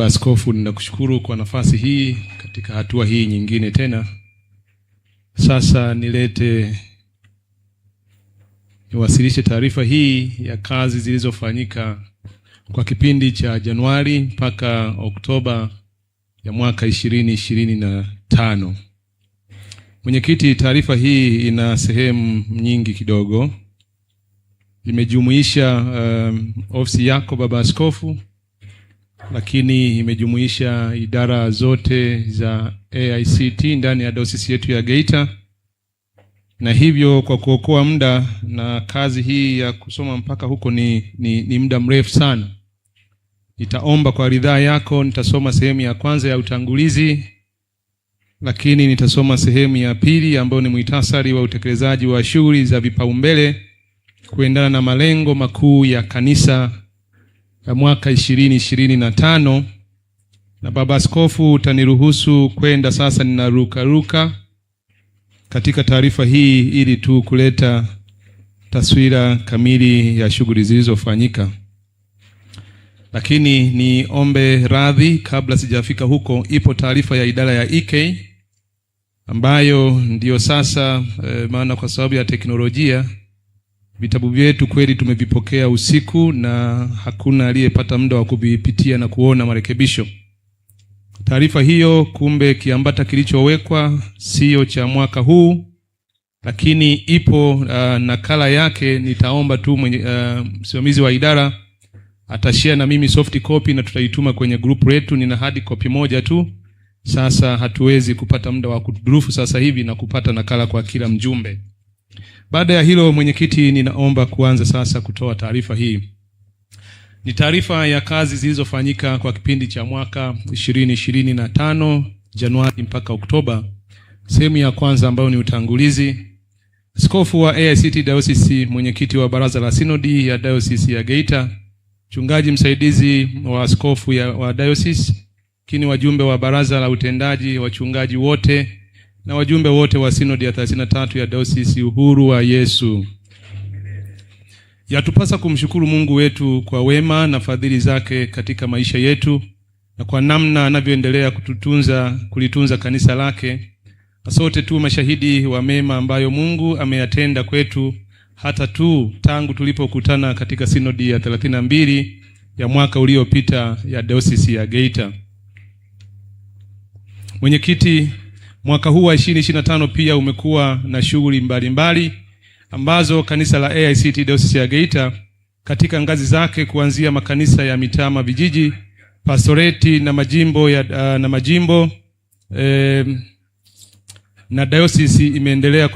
Baba Askofu, ninakushukuru kwa nafasi hii katika hatua hii nyingine tena. Sasa niwasilishe taarifa hii ya kazi zilizofanyika kwa kipindi cha Januari mpaka Oktoba ya mwaka 2025. Mwenyekiti, taarifa hii ina sehemu nyingi kidogo. Imejumuisha ofisi yako Baba Askofu, lakini imejumuisha idara zote za AICT ndani ya dayosisi yetu ya Geita. Na hivyo kwa kuokoa muda, na kazi hii ya kusoma mpaka huko ni muda mrefu sana, nitaomba kwa ridhaa yako nitasoma sehemu ya kwanza ya utangulizi, lakini nitasoma sehemu ya pili ambayo ni muhtasari wa utekelezaji wa shughuli za vipaumbele kuendana na malengo makuu ya kanisa ya mwaka 2025. Na Baba Askofu, utaniruhusu kwenda sasa, ninaruka katika taarifa hii ili tu kuleta taswira kamili ya shughuli zilizofanyika. Lakini niombe radhi kabla sijafika huko. Ipo taarifa ya idara ya EK ambayo ndiyo sasa maana kwa sababu ya teknolojia vitabu vyetu kweli tumevipokea usiku na hakuna aliyepata muda wa kuvipitia na kuona marekebisho. Taarifa hiyo kumbe kiambata kilichowekwa sio cha mwaka huu, lakini ipo nakala yake. Nitaomba tu msimamizi wa idara atashare na mimi soft copy na tutaituma kwenye group letu. Nina hard copy moja tu. Sasa hatuwezi kupata muda wa kudurufu sasa hivi na kupata nakala kwa kila mjumbe. Baada ya hilo, mwenyekiti, ninaomba kuanza sasa kutoa taarifa hii. Ni taarifa ya kazi zilizofanyika kwa kipindi cha mwaka 2025 Januari mpaka Oktoba. Sehemu ya kwanza ambayo ni utangulizi. Askofu wa AICT Diocese, mwenyekiti wa Baraza la Sinodi ya Diocese ya Geita, mchungaji msaidizi wa askofu wa Diocese, kini wajumbe wa Baraza la Utendaji, wachungaji wote na wajumbe wote wa Sinodi ya 33 ya Diocese Uhuru wa Yesu. Yatupasa kumshukuru Mungu wetu kwa wema na fadhili zake katika maisha yetu na kwa namna anavyoendelea kulitunza kanisa lake. Sote tu mashahidi wa mema ambayo Mungu ameyatenda kwetu hata tu tangu tulipokutana katika Sinodi ya 32 ya mwaka uliopita ya Diocese ya Geita. Mwenyekiti, mwaka huu wa 2025 pia umekuwa na shughuli mbalimbali ambazo kanisa la AICT Diocese ya Geita katika ngazi zake kuanzia makanisa ya mitaa, vijiji, pastoreti na majimbo na diocese imeendelea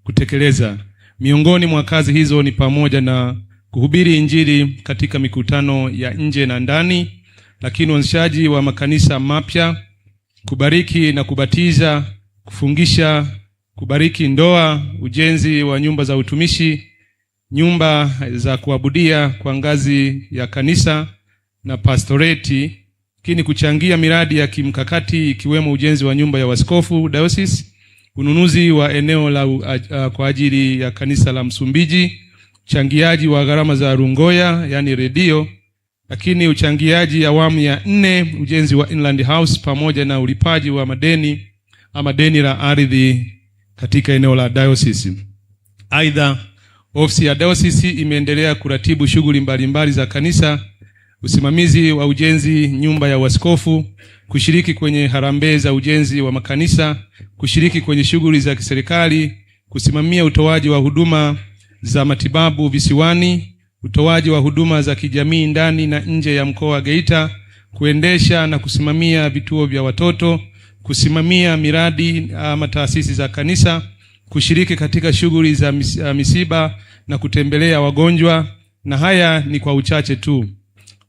kutekeleza. Miongoni mwa kazi hizo ni pamoja na kuhubiri Injili katika mikutano ya nje na ndani, lakini uanzishaji wa makanisa mapya, kubariki na kubatiza, kufungisha, kubariki ndoa, ujenzi wa nyumba za utumishi, nyumba za kuabudia kwa ngazi ya kanisa na pastoreti, lakini kuchangia miradi ya kimkakati ikiwemo ujenzi wa nyumba ya waskofu diocese, ununuzi wa eneo kwa ajili ya kanisa la Msumbiji, uchangiaji wa gharama za rungoya yani redio, lakini uchangiaji awamu ya 4 ujenzi wa Inland House pamoja na ulipaji wa deni la ardhi katika eneo la diocese. Aidha, ofisi ya diocese imeendelea kuratibu shughuli mbalimbali za kanisa, usimamizi wa ujenzi nyumba ya waskofu, kushiriki kwenye harambee za ujenzi wa makanisa, kushiriki kwenye shughuli za kiserikali, kusimamia utoaji wa huduma za matibabu visiwani, utoaji wa huduma za kijamii ndani na nje ya mkoa wa Geita, kuendesha na kusimamia vituo vya watoto, kusimamia miradi ama taasisi za kanisa, kushiriki katika shughuli za misiba na kutembelea wagonjwa. Na haya ni kwa uchache tu.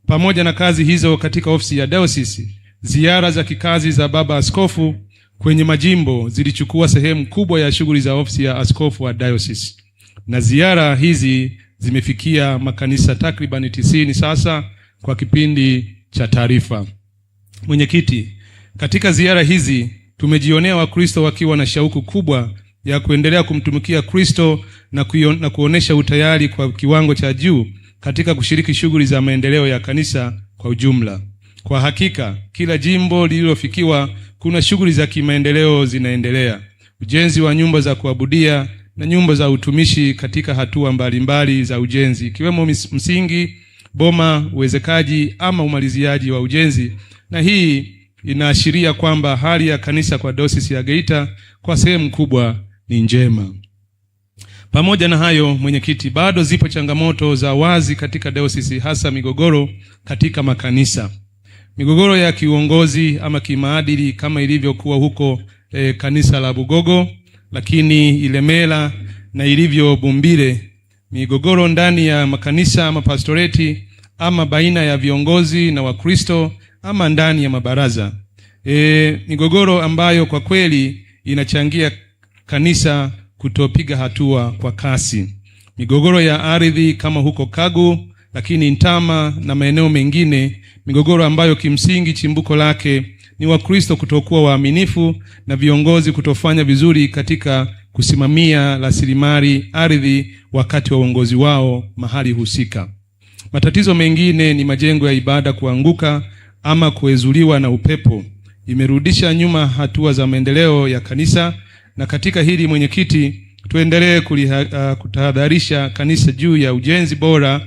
Pamoja na kazi hizo katika ofisi ya diocese, ziara za kikazi za Baba Askofu kwenye majimbo zilichukua sehemu kubwa ya shughuli za ofisi ya askofu wa diocese. Na ziara hizi zimefikia makanisa takriban 90 sasa kwa kipindi cha taarifa. Mwenyekiti, katika ziara hizi tumejionea Wakristo wakiwa na shauku kubwa ya kuendelea kumtumikia Kristo na kuonesha utayari kwa kiwango cha juu katika kushiriki shughuli za maendeleo ya kanisa kwa ujumla. Kwa hakika, kila jimbo lililofikiwa kuna shughuli za kimaendeleo zinaendelea. Ujenzi wa nyumba za kuabudia na nyumba za utumishi katika hatua mbalimbali za ujenzi, ikiwemo msingi, boma, uwezekaji ama umaliziaji wa ujenzi. Na hii inaashiria kwamba hali ya kanisa kwa Dayosisi ya Geita kwa sehemu kubwa ni njema. Pamoja na hayo, mwenyekiti, bado zipo changamoto za wazi katika dayosisi, hasa migogoro katika makanisa. Migogoro ya kiuongozi ama kimaadili kama ilivyokuwa huko kanisa la Bugogo, lakini Ilemela na ilivyo Bumbire. Migogoro ndani ya makanisa ama pastoreti, ama baina ya viongozi na Wakristo, ama ndani ya mabaraza. Migogoro ambayo kwa kweli inachangia kanisa kutopiga hatua kwa kasi. Migogoro ya ardhi kama huko Kagu, lakini Ntama na maeneo mengine, migogoro ambayo kimsingi chimbuko lake ni Wakristo kutokuwa waaminifu na viongozi kutofanya vizuri katika kusimamia rasilimali ardhi wakati wa uongozi wao mahali husika. Matatizo mengine ni majengo ya ibada kuanguka ama kuezuliwa na upepo. Imerudisha nyuma hatua za maendeleo ya kanisa, na katika hili mwenyekiti, tuendelee kutahadharisha kanisa juu ya ujenzi bora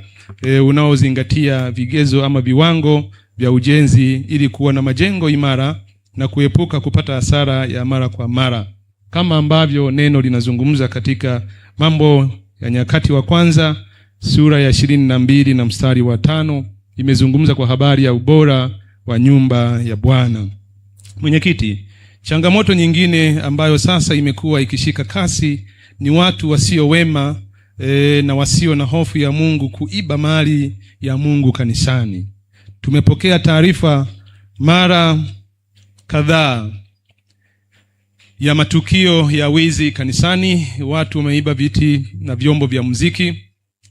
unaozingatia vigezo ama viwango vya ujenzi ili kuwa na majengo imara na kuepuka kupata hasara ya mara kwa mara, kama ambavyo neno linazungumza katika Mambo ya Nyakati wa Kwanza sura ya 22 na mstari wa 5, imezungumza kwa habari ya ubora wa nyumba ya Bwana. Mwenyekiti, changamoto nyingine ambayo sasa imekuwa ikishika kasi ni watu wasio wema na wasio na hofu ya Mungu kuiba mali ya Mungu kanisani. Tumepokea taarifa mara kadhaa ya matukio ya wizi kanisani. Watu wameiba viti na vyombo vya muziki,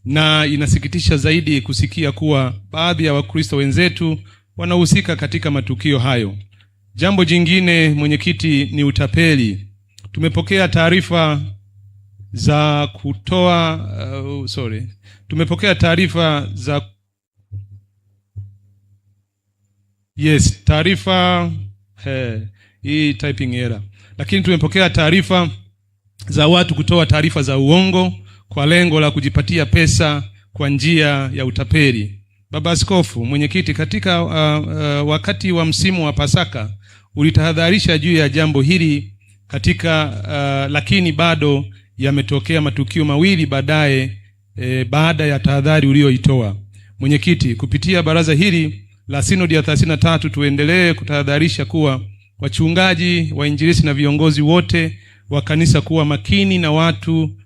na inasikitisha zaidi kusikia kuwa baadhi ya Wakristo wenzetu wanahusika katika matukio hayo. Jambo jingine mwenyekiti ni utapeli. Tumepokea taarifa za hii typing error. Lakini tumepokea taarifa za watu kutoa taarifa za uongo kwa lengo la kujipatia pesa kwa njia ya utapeli. Baba Askofu, mwenyekiti, katika wakati wa msimu wa Pasaka ulitahadharisha juu ya jambo hili lakini bado yametokea matukio mawili baadaye baada ya tahadhari ulioitoa. Mwenyekiti, kupitia baraza hili la Sinodi ya 33 tuendelee kutahadharisha kuwa wachungaji, wainjilisti na viongozi wote wa kanisa kuwa makini na watu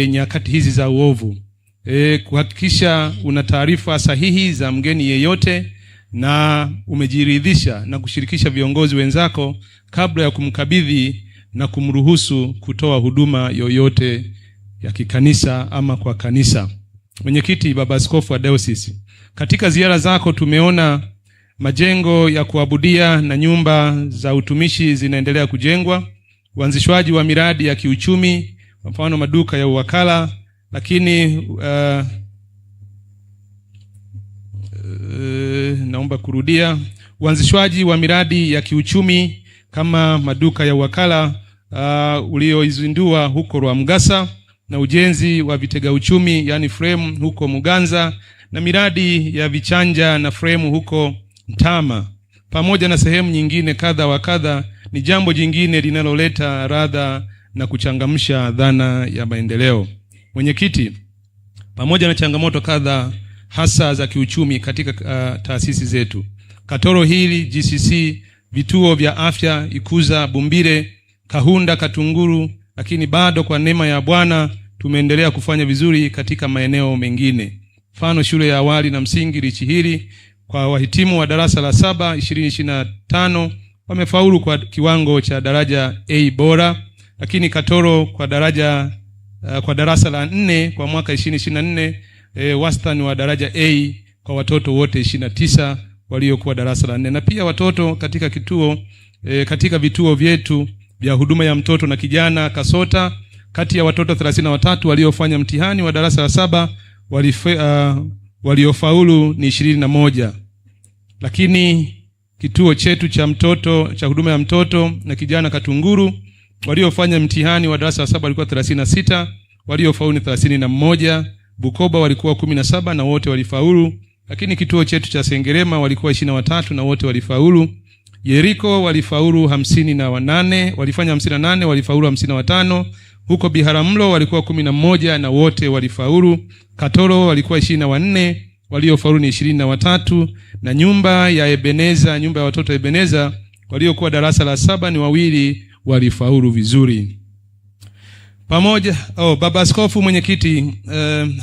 nyakati hizi za uovu. Kuhakikisha una taarifa sahihi za mgeni yeyote na umejiridhisha na kushirikisha viongozi wenzako kabla ya kumkabidhi na kumruhusu kutoa huduma yoyote ya kikanisa ama kwa kanisa. Mwenyekiti, Baba Askofu wa Dayosisi, katika ziara zako tumeona majengo ya kuabudia na nyumba za utumishi zinaendelea kujengwa, uanzishwaji wa miradi ya kiuchumi, kwa mfano maduka ya uwakala, lakini naomba kurudia, uanzishwaji wa miradi ya kiuchumi kama maduka ya uwakala ulioizindua huko Rwamgasa, na ujenzi wa vitega uchumi yani frame huko Muganza, na miradi ya vichanja na frame huko Ntama, pamoja na sehemu nyingine kadha wa kadha, ni jambo jingine linaloleta radha na kuchangamsha dhana ya maendeleo. Mwenyekiti, pamoja na changamoto kadha hasa za kiuchumi katika taasisi zetu, Katoro hili, GCC, vituo vya afya Ikuza, Bumbire, Kahunda, Katunguru, lakini bado kwa neema ya Bwana tumeendelea kufanya vizuri katika maeneo mengine. Mfano, shule ya awali na msingi Lichihiri, kwa wahitimu wa darasa la 7 2025 wamefaulu kwa kiwango cha daraja A bora, lakini Katoro kwa darasa la 4 kwa mwaka 2024 wastani wa daraja A kwa watoto wote 29 waliokuwa darasa la 4, na pia watoto katika vituo vyetu vya huduma ya mtoto na kijana Kasota, kati ya watoto 33 waliofanya mtihani wa darasa la 7 waliofaulu ni 21. Lakini kituo chetu cha huduma ya mtoto na kijana Katunguru, waliofanya mtihani wa darasa la 7 walikuwa 36, waliofaulu ni 31. Bukoba walikuwa 17 na wote walifaulu. Lakini kituo chetu cha Sengerema walikuwa 23 na wote walifaulu. Yeriko walifaulu 58, walifanya 58, walifaulu 55. Huko Biharamulo walikuwa 11 na wote walifaulu. Katoro walikuwa 24, waliofaulu ni 23. Na nyumba ya Ebeneza, nyumba ya watoto Ebeneza, waliokuwa darasa la 7 ni 2 walifaulu vizuri. Baba Askofu Mwenyekiti,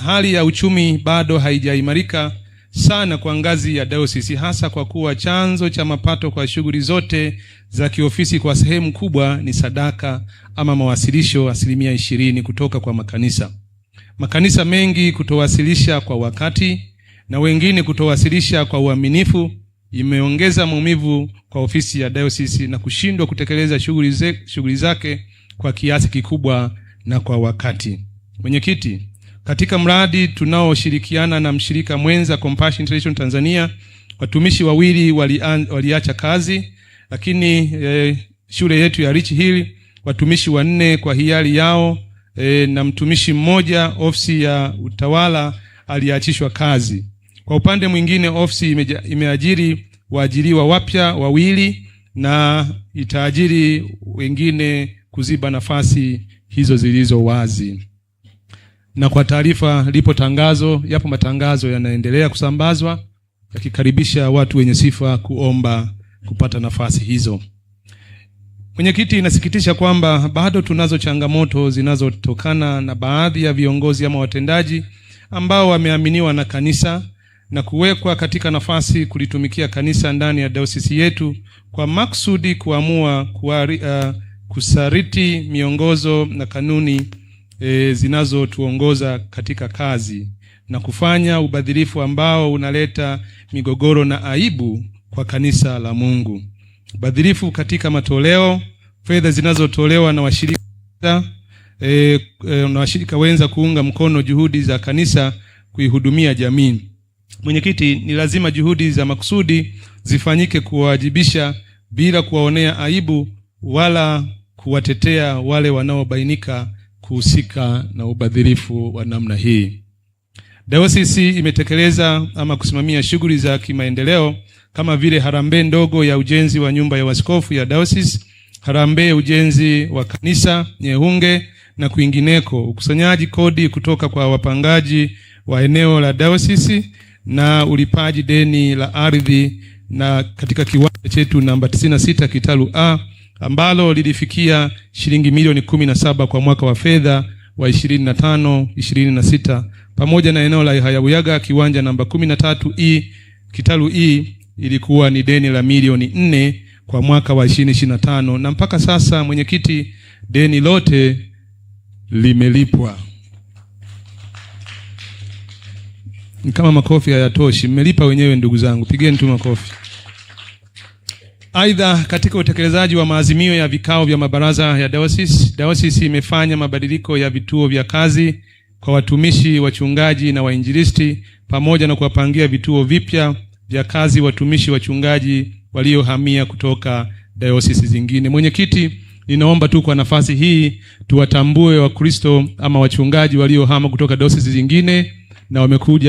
hali ya uchumi bado haijaimarika sana kwa ngazi ya dayosisi, hasa kwa kuwa chanzo cha mapato kwa shughuli zote za kiofisi kwa sehemu kubwa ni sadaka ama mawasilisho 20% kutoka kwa makanisa. Makanisa mengi kutowasilisha kwa wakati na wengine kutowasilisha kwa uaminifu imeongeza maumivu kwa ofisi ya dayosisi na kushindwa kutekeleza shughuli zake kwa kiasi kikubwa na kwa wakati. Mwenyekiti, katika mradi tunaoshirikiana na mshirika mwenza Compassion International Tanzania, watumishi 2 waliacha kazi, lakini shule yetu ya Rich Hill watumishi 4 kwa hiari yao, na mtumishi mmoja ofisi ya utawala aliachishwa kazi. Kwa upande mwingine, ofisi imeajiri waajiriwa wapya 2 na itaajiri wengine kuziba nafasi hizo zilizo wazi. Na kwa taarifa, yapo matangazo yanaendelea kusambazwa yakikaribisha watu wenye sifa kuomba kupata nafasi hizo. Mwenyekiti, inasikitisha kwamba bado tunazo changamoto zinazotokana na baadhi ya viongozi ama watendaji ambao wameaminiwa na kanisa na kuwekwa katika nafasi kulitumikia kanisa ndani ya dayosisi yetu kwa maksudi kuamua kusariti miongozo na kanuni zinazotuongoza katika kazi na kufanya ubadhirifu ambao unaleta migogoro na aibu kwa kanisa la Mungu. Ubadhirifu katika matoleo, fedha zinazotolewa na washirika wenza kuunga mkono juhudi za kanisa kuihudumia jamii. Mwenyekiti, ni lazima juhudi za makusudi zifanyike kuwajibisha bila kuwaonea aibu wala kuwatetea wale wanaobainika kuhusika na ubadhirifu wa namna hii. Dayosisi imetekeleza ama kusimamia shughuli za kimaendeleo kama vile harambee ndogo ya ujenzi wa nyumba ya waskofu ya dayosisi, harambee ujenzi wa kanisa Nyehunge na kwingineko, ukusanyaji kodi kutoka kwa wapangaji wa eneo la dayosisi na ulipaji deni la ardhi na katika kiwanja chetu namba 96 Kitalu A ambalo lilifikia shilingi milioni 17 kwa mwaka wa fedha wa 25-26, pamoja na eneo la Hayabuyaga kiwanja namba 13 Kitalu E ilikuwa ni deni la milioni 4 kwa mwaka wa 2025, na mpaka sasa mwenyekiti, deni lote limelipwa. Kama makofi hayatoshi, mmelipa wenyewe ndugu zangu, pigeni tu makofi. Aidha, katika utekelezaji wa maazimio ya vikao vya mabaraza ya dayosisi imefanya mabadiliko ya vituo vya kazi kwa watumishi, wachungaji na wainjilisti, pamoja na kuwapangia vituo vipya vya kazi watumishi wachungaji waliohamia kutoka dayosisi zingine. Mwenyekiti, ninaomba tu kwa nafasi hii tuwatambue Wakristo ama wachungaji waliohama kutoka dayosisi zingine na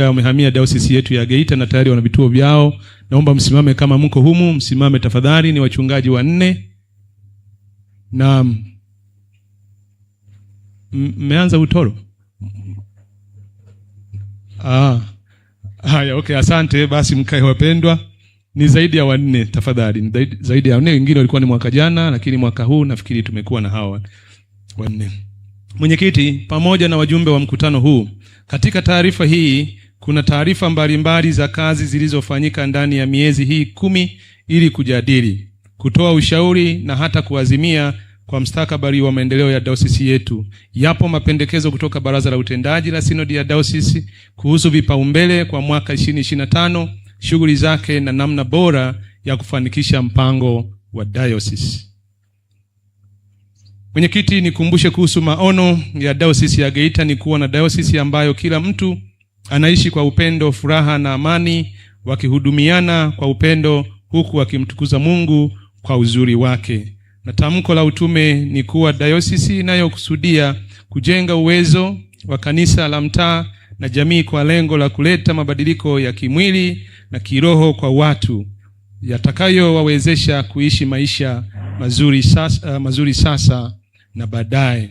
wamehamia dayosisi yetu ya Geita na tayari wana vituo vyao. Naomba msimame kama mko humu, msimame tafadhali. Ni wachungaji 4. Na mmeanza utoro? Haya, okay, asante. Basi mkae wapendwa. Ni zaidi ya 4 tafadhali. Ni zaidi ya 4, wengine walikuwa ni mwaka jana, lakini mwaka huu nafikiri tumekuwa na hawa 4. Mwenyekiti, pamoja na wajumbe wa mkutano huu, katika taarifa hii kuna taarifa mbalimbali za kazi zilizofanyika ndani ya miezi hii 10 ili kujadili, kutoa ushauri na hata kuazimia kwa mustakabali wa maendeleo ya dayosisi yetu. Yapo mapendekezo kutoka baraza la utendaji la sinodi ya dayosisi kuhusu vipaumbele kwa mwaka 2025, shughuli zake na namna bora ya kufanikisha mpango wa dayosisi. Mwenyekiti, nikumbushe kuhusu maono ya dayosisi ya Geita ni kuwa na dayosisi ambayo kila mtu anaishi kwa upendo, furaha na amani, wakihudumiana kwa upendo, huku wakimtukuza Mungu kwa uzuri wake. Na tamko la utume ni kuwa dayosisi inayokusudia kujenga uwezo wa kanisa la mtaa na jamii kwa lengo la kuleta mabadiliko ya kimwili na kiroho kwa watu yatakayowawezesha kuishi maisha mazuri sasa na baadaye.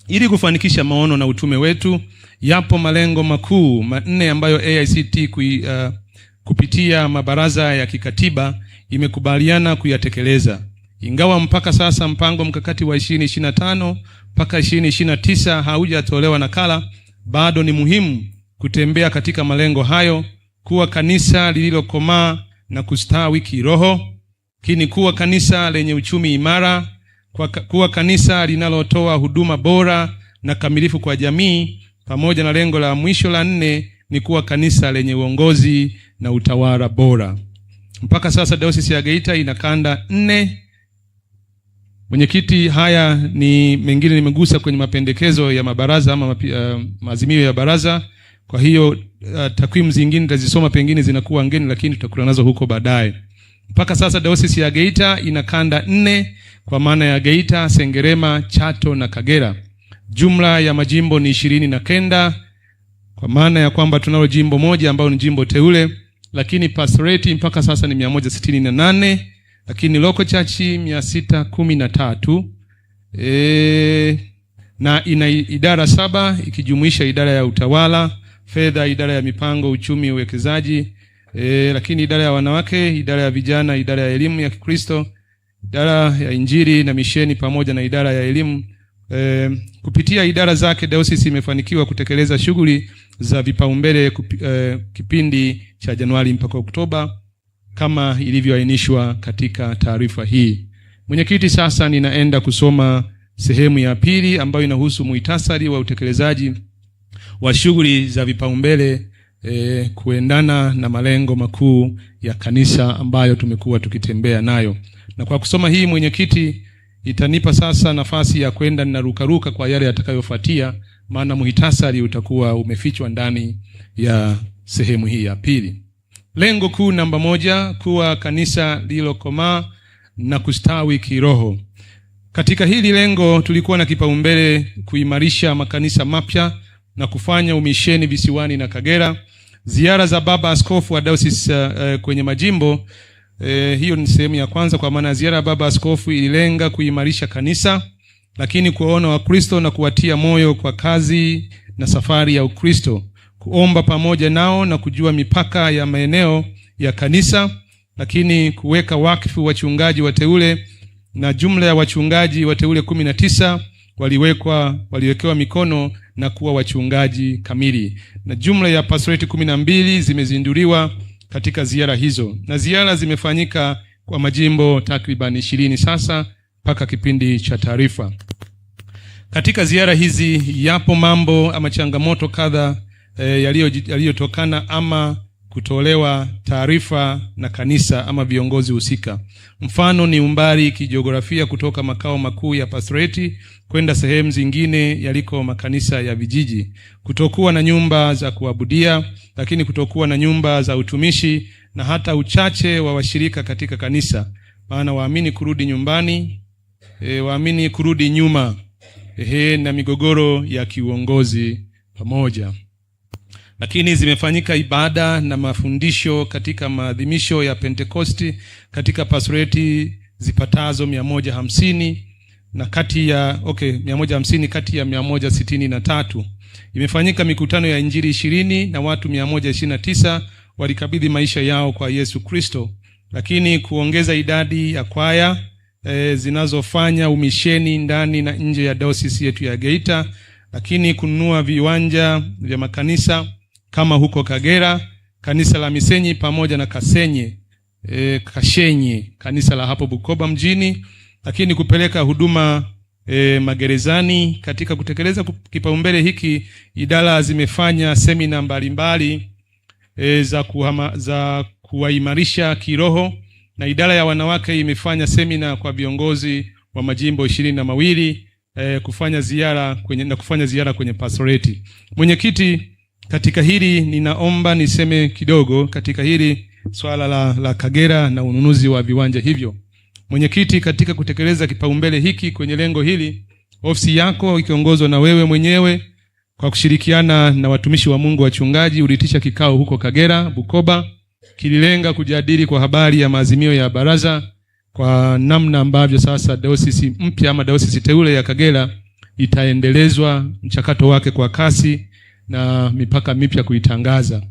Ili kufanikisha maono na utume wetu, yapo malengo makuu 4 ambayo AICT kupitia mabaraza ya kikatiba imekubaliana kuyatekeleza. Ingawa mpaka sasa mpango mkakati wa 2025 mpaka 2029 haujatolewa nakala, bado ni muhimu kutembea katika malengo hayo: kuwa kanisa lililokomaa na kustawi kiroho, kini kuwa kanisa lenye uchumi imara, kuwa kanisa linalotoa huduma bora na kamilifu kwa jamii, pamoja na lengo la mwisho la 4 ni kuwa kanisa lenye uongozi na utawala bora. Mpaka sasa Dayosisi ya Geita ina kanda 4. Mwenyekiti, haya ni mengine nimegusa kwenye mapendekezo ya mabaraza ama maazimio ya baraza. Kwa hiyo takwimu zingine tazisoma, pengine zinakuwa ngeni, lakini tutakula nazo huko baadaye. Mpaka sasa Dayosisi ya Geita ina kanda 4 kwa maana ya Geita, Sengerema, Chato na Kagera. Jumla ya majimbo ni 29 kwa maana ya kwamba tunalo jimbo moja ambalo ni jimbo teule, lakini pastorate mpaka sasa ni 168, lakini local church 613. Na ina idara 7 ikijumuisha idara ya utawala, fedha, idara ya mipango, uchumi, uwekezaji, lakini idara ya wanawake, idara ya vijana, idara ya elimu ya Kikristo, idara ya injili na misheni, pamoja na idara ya elimu. Kupitia idara zake Dayosisi imefanikiwa kutekeleza shughuli za vipaumbele kipindi cha Januari mpaka Oktoba kama ilivyoainishwa katika taarifa hii. Mwenyekiti, sasa ninaenda kusoma sehemu ya pili ambayo inahusu muhtasari wa utekelezaji wa shughuli za vipaumbele kuendana na malengo makuu ya kanisa ambayo tumekuwa tukitembea nayo. Na kwa kusoma hii, mwenyekiti, itanipa sasa nafasi ya kwenda ninarukaruka kwa yale yatakayofuatia, maana muhtasari utakuwa umefichwa ndani ya sehemu hii ya pili. Lengo kuu namba 1, kuwa kanisa lililokomaa na kustawi kiroho. Katika hili lengo tulikuwa na kipaumbele kuimarisha makanisa mapya na kufanya umisheni visiwani na Kagera. Ziara za baba askofu wa Dayosisi kwenye majimbo, hiyo ni sehemu ya kwanza, kwa maana ziara ya baba askofu ililenga kuimarisha kanisa, lakini kuwaona Wakristo na kuwatia moyo kwa kazi na safari ya Ukristo, kuomba pamoja nao na kujua mipaka ya maeneo ya kanisa, lakini kuweka wakfu wachungaji wateule, na jumla ya wachungaji wateule 19 waliwekewa mikono na kuwa wachungaji kamili, na jumla ya pastorate 12 zimezinduliwa katika ziara hizo, na ziara zimefanyika kwa majimbo takriban 20 sasa mpaka kipindi cha taarifa. Katika ziara hizi yapo mambo ama changamoto kadha yaliyotokana ama kutolewa taarifa na kanisa ama viongozi husika. Mfano ni umbali kijiografia kutoka makao makuu ya pastorate kwenda sehemu zingine yaliko makanisa ya vijiji, kutokuwa na nyumba za kuabudia, lakini kutokuwa na nyumba za utumishi, na hata uchache wa washirika katika kanisa, maana waamini kurudi nyumbani, waamini kurudi nyuma, na migogoro ya kiuongozi pamoja. Lakini zimefanyika ibada na mafundisho katika maadhimisho ya Pentekosti katika pastorate zipatazo 150 na 150 kati ya 163. Imefanyika mikutano ya injili 20 na watu 129 walikabidhi maisha yao kwa Yesu Kristo. Lakini kuongeza idadi ya kwaya zinazofanya umisheni ndani na nje ya Dayosisi yetu ya Geita, lakini kununua viwanja vya makanisa kama huko Kagera, kanisa la Misenyi pamoja na Kashenye, kanisa la hapo Bukoba mjini, lakini kupeleka huduma magerezani. Katika kutekeleza kipaumbele hiki, idara zimefanya semina mbalimbali za kuwaimarisha kiroho, na idara ya wanawake imefanya semina kwa viongozi wa majimbo 22 kufanya ziara kwenye pastorate. Mwenyekiti, Katika hili ninaomba niseme kidogo katika hili swala la Kagera na ununuzi wa viwanja hivyo. Mwenyekiti, katika kutekeleza kipaumbele hiki kwenye lengo hili, ofisi yako ikiongozwa na wewe mwenyewe kwa kushirikiana na watumishi wa Mungu wachungaji uliitisha kikao huko Kagera, Bukoba, kililenga kujadili kwa habari ya maazimio ya baraza kwa namna ambavyo sasa dayosisi mpya ama dayosisi teule ya Kagera itaendelezwa mchakato wake kwa kasi na mipaka mipya kuitangaza.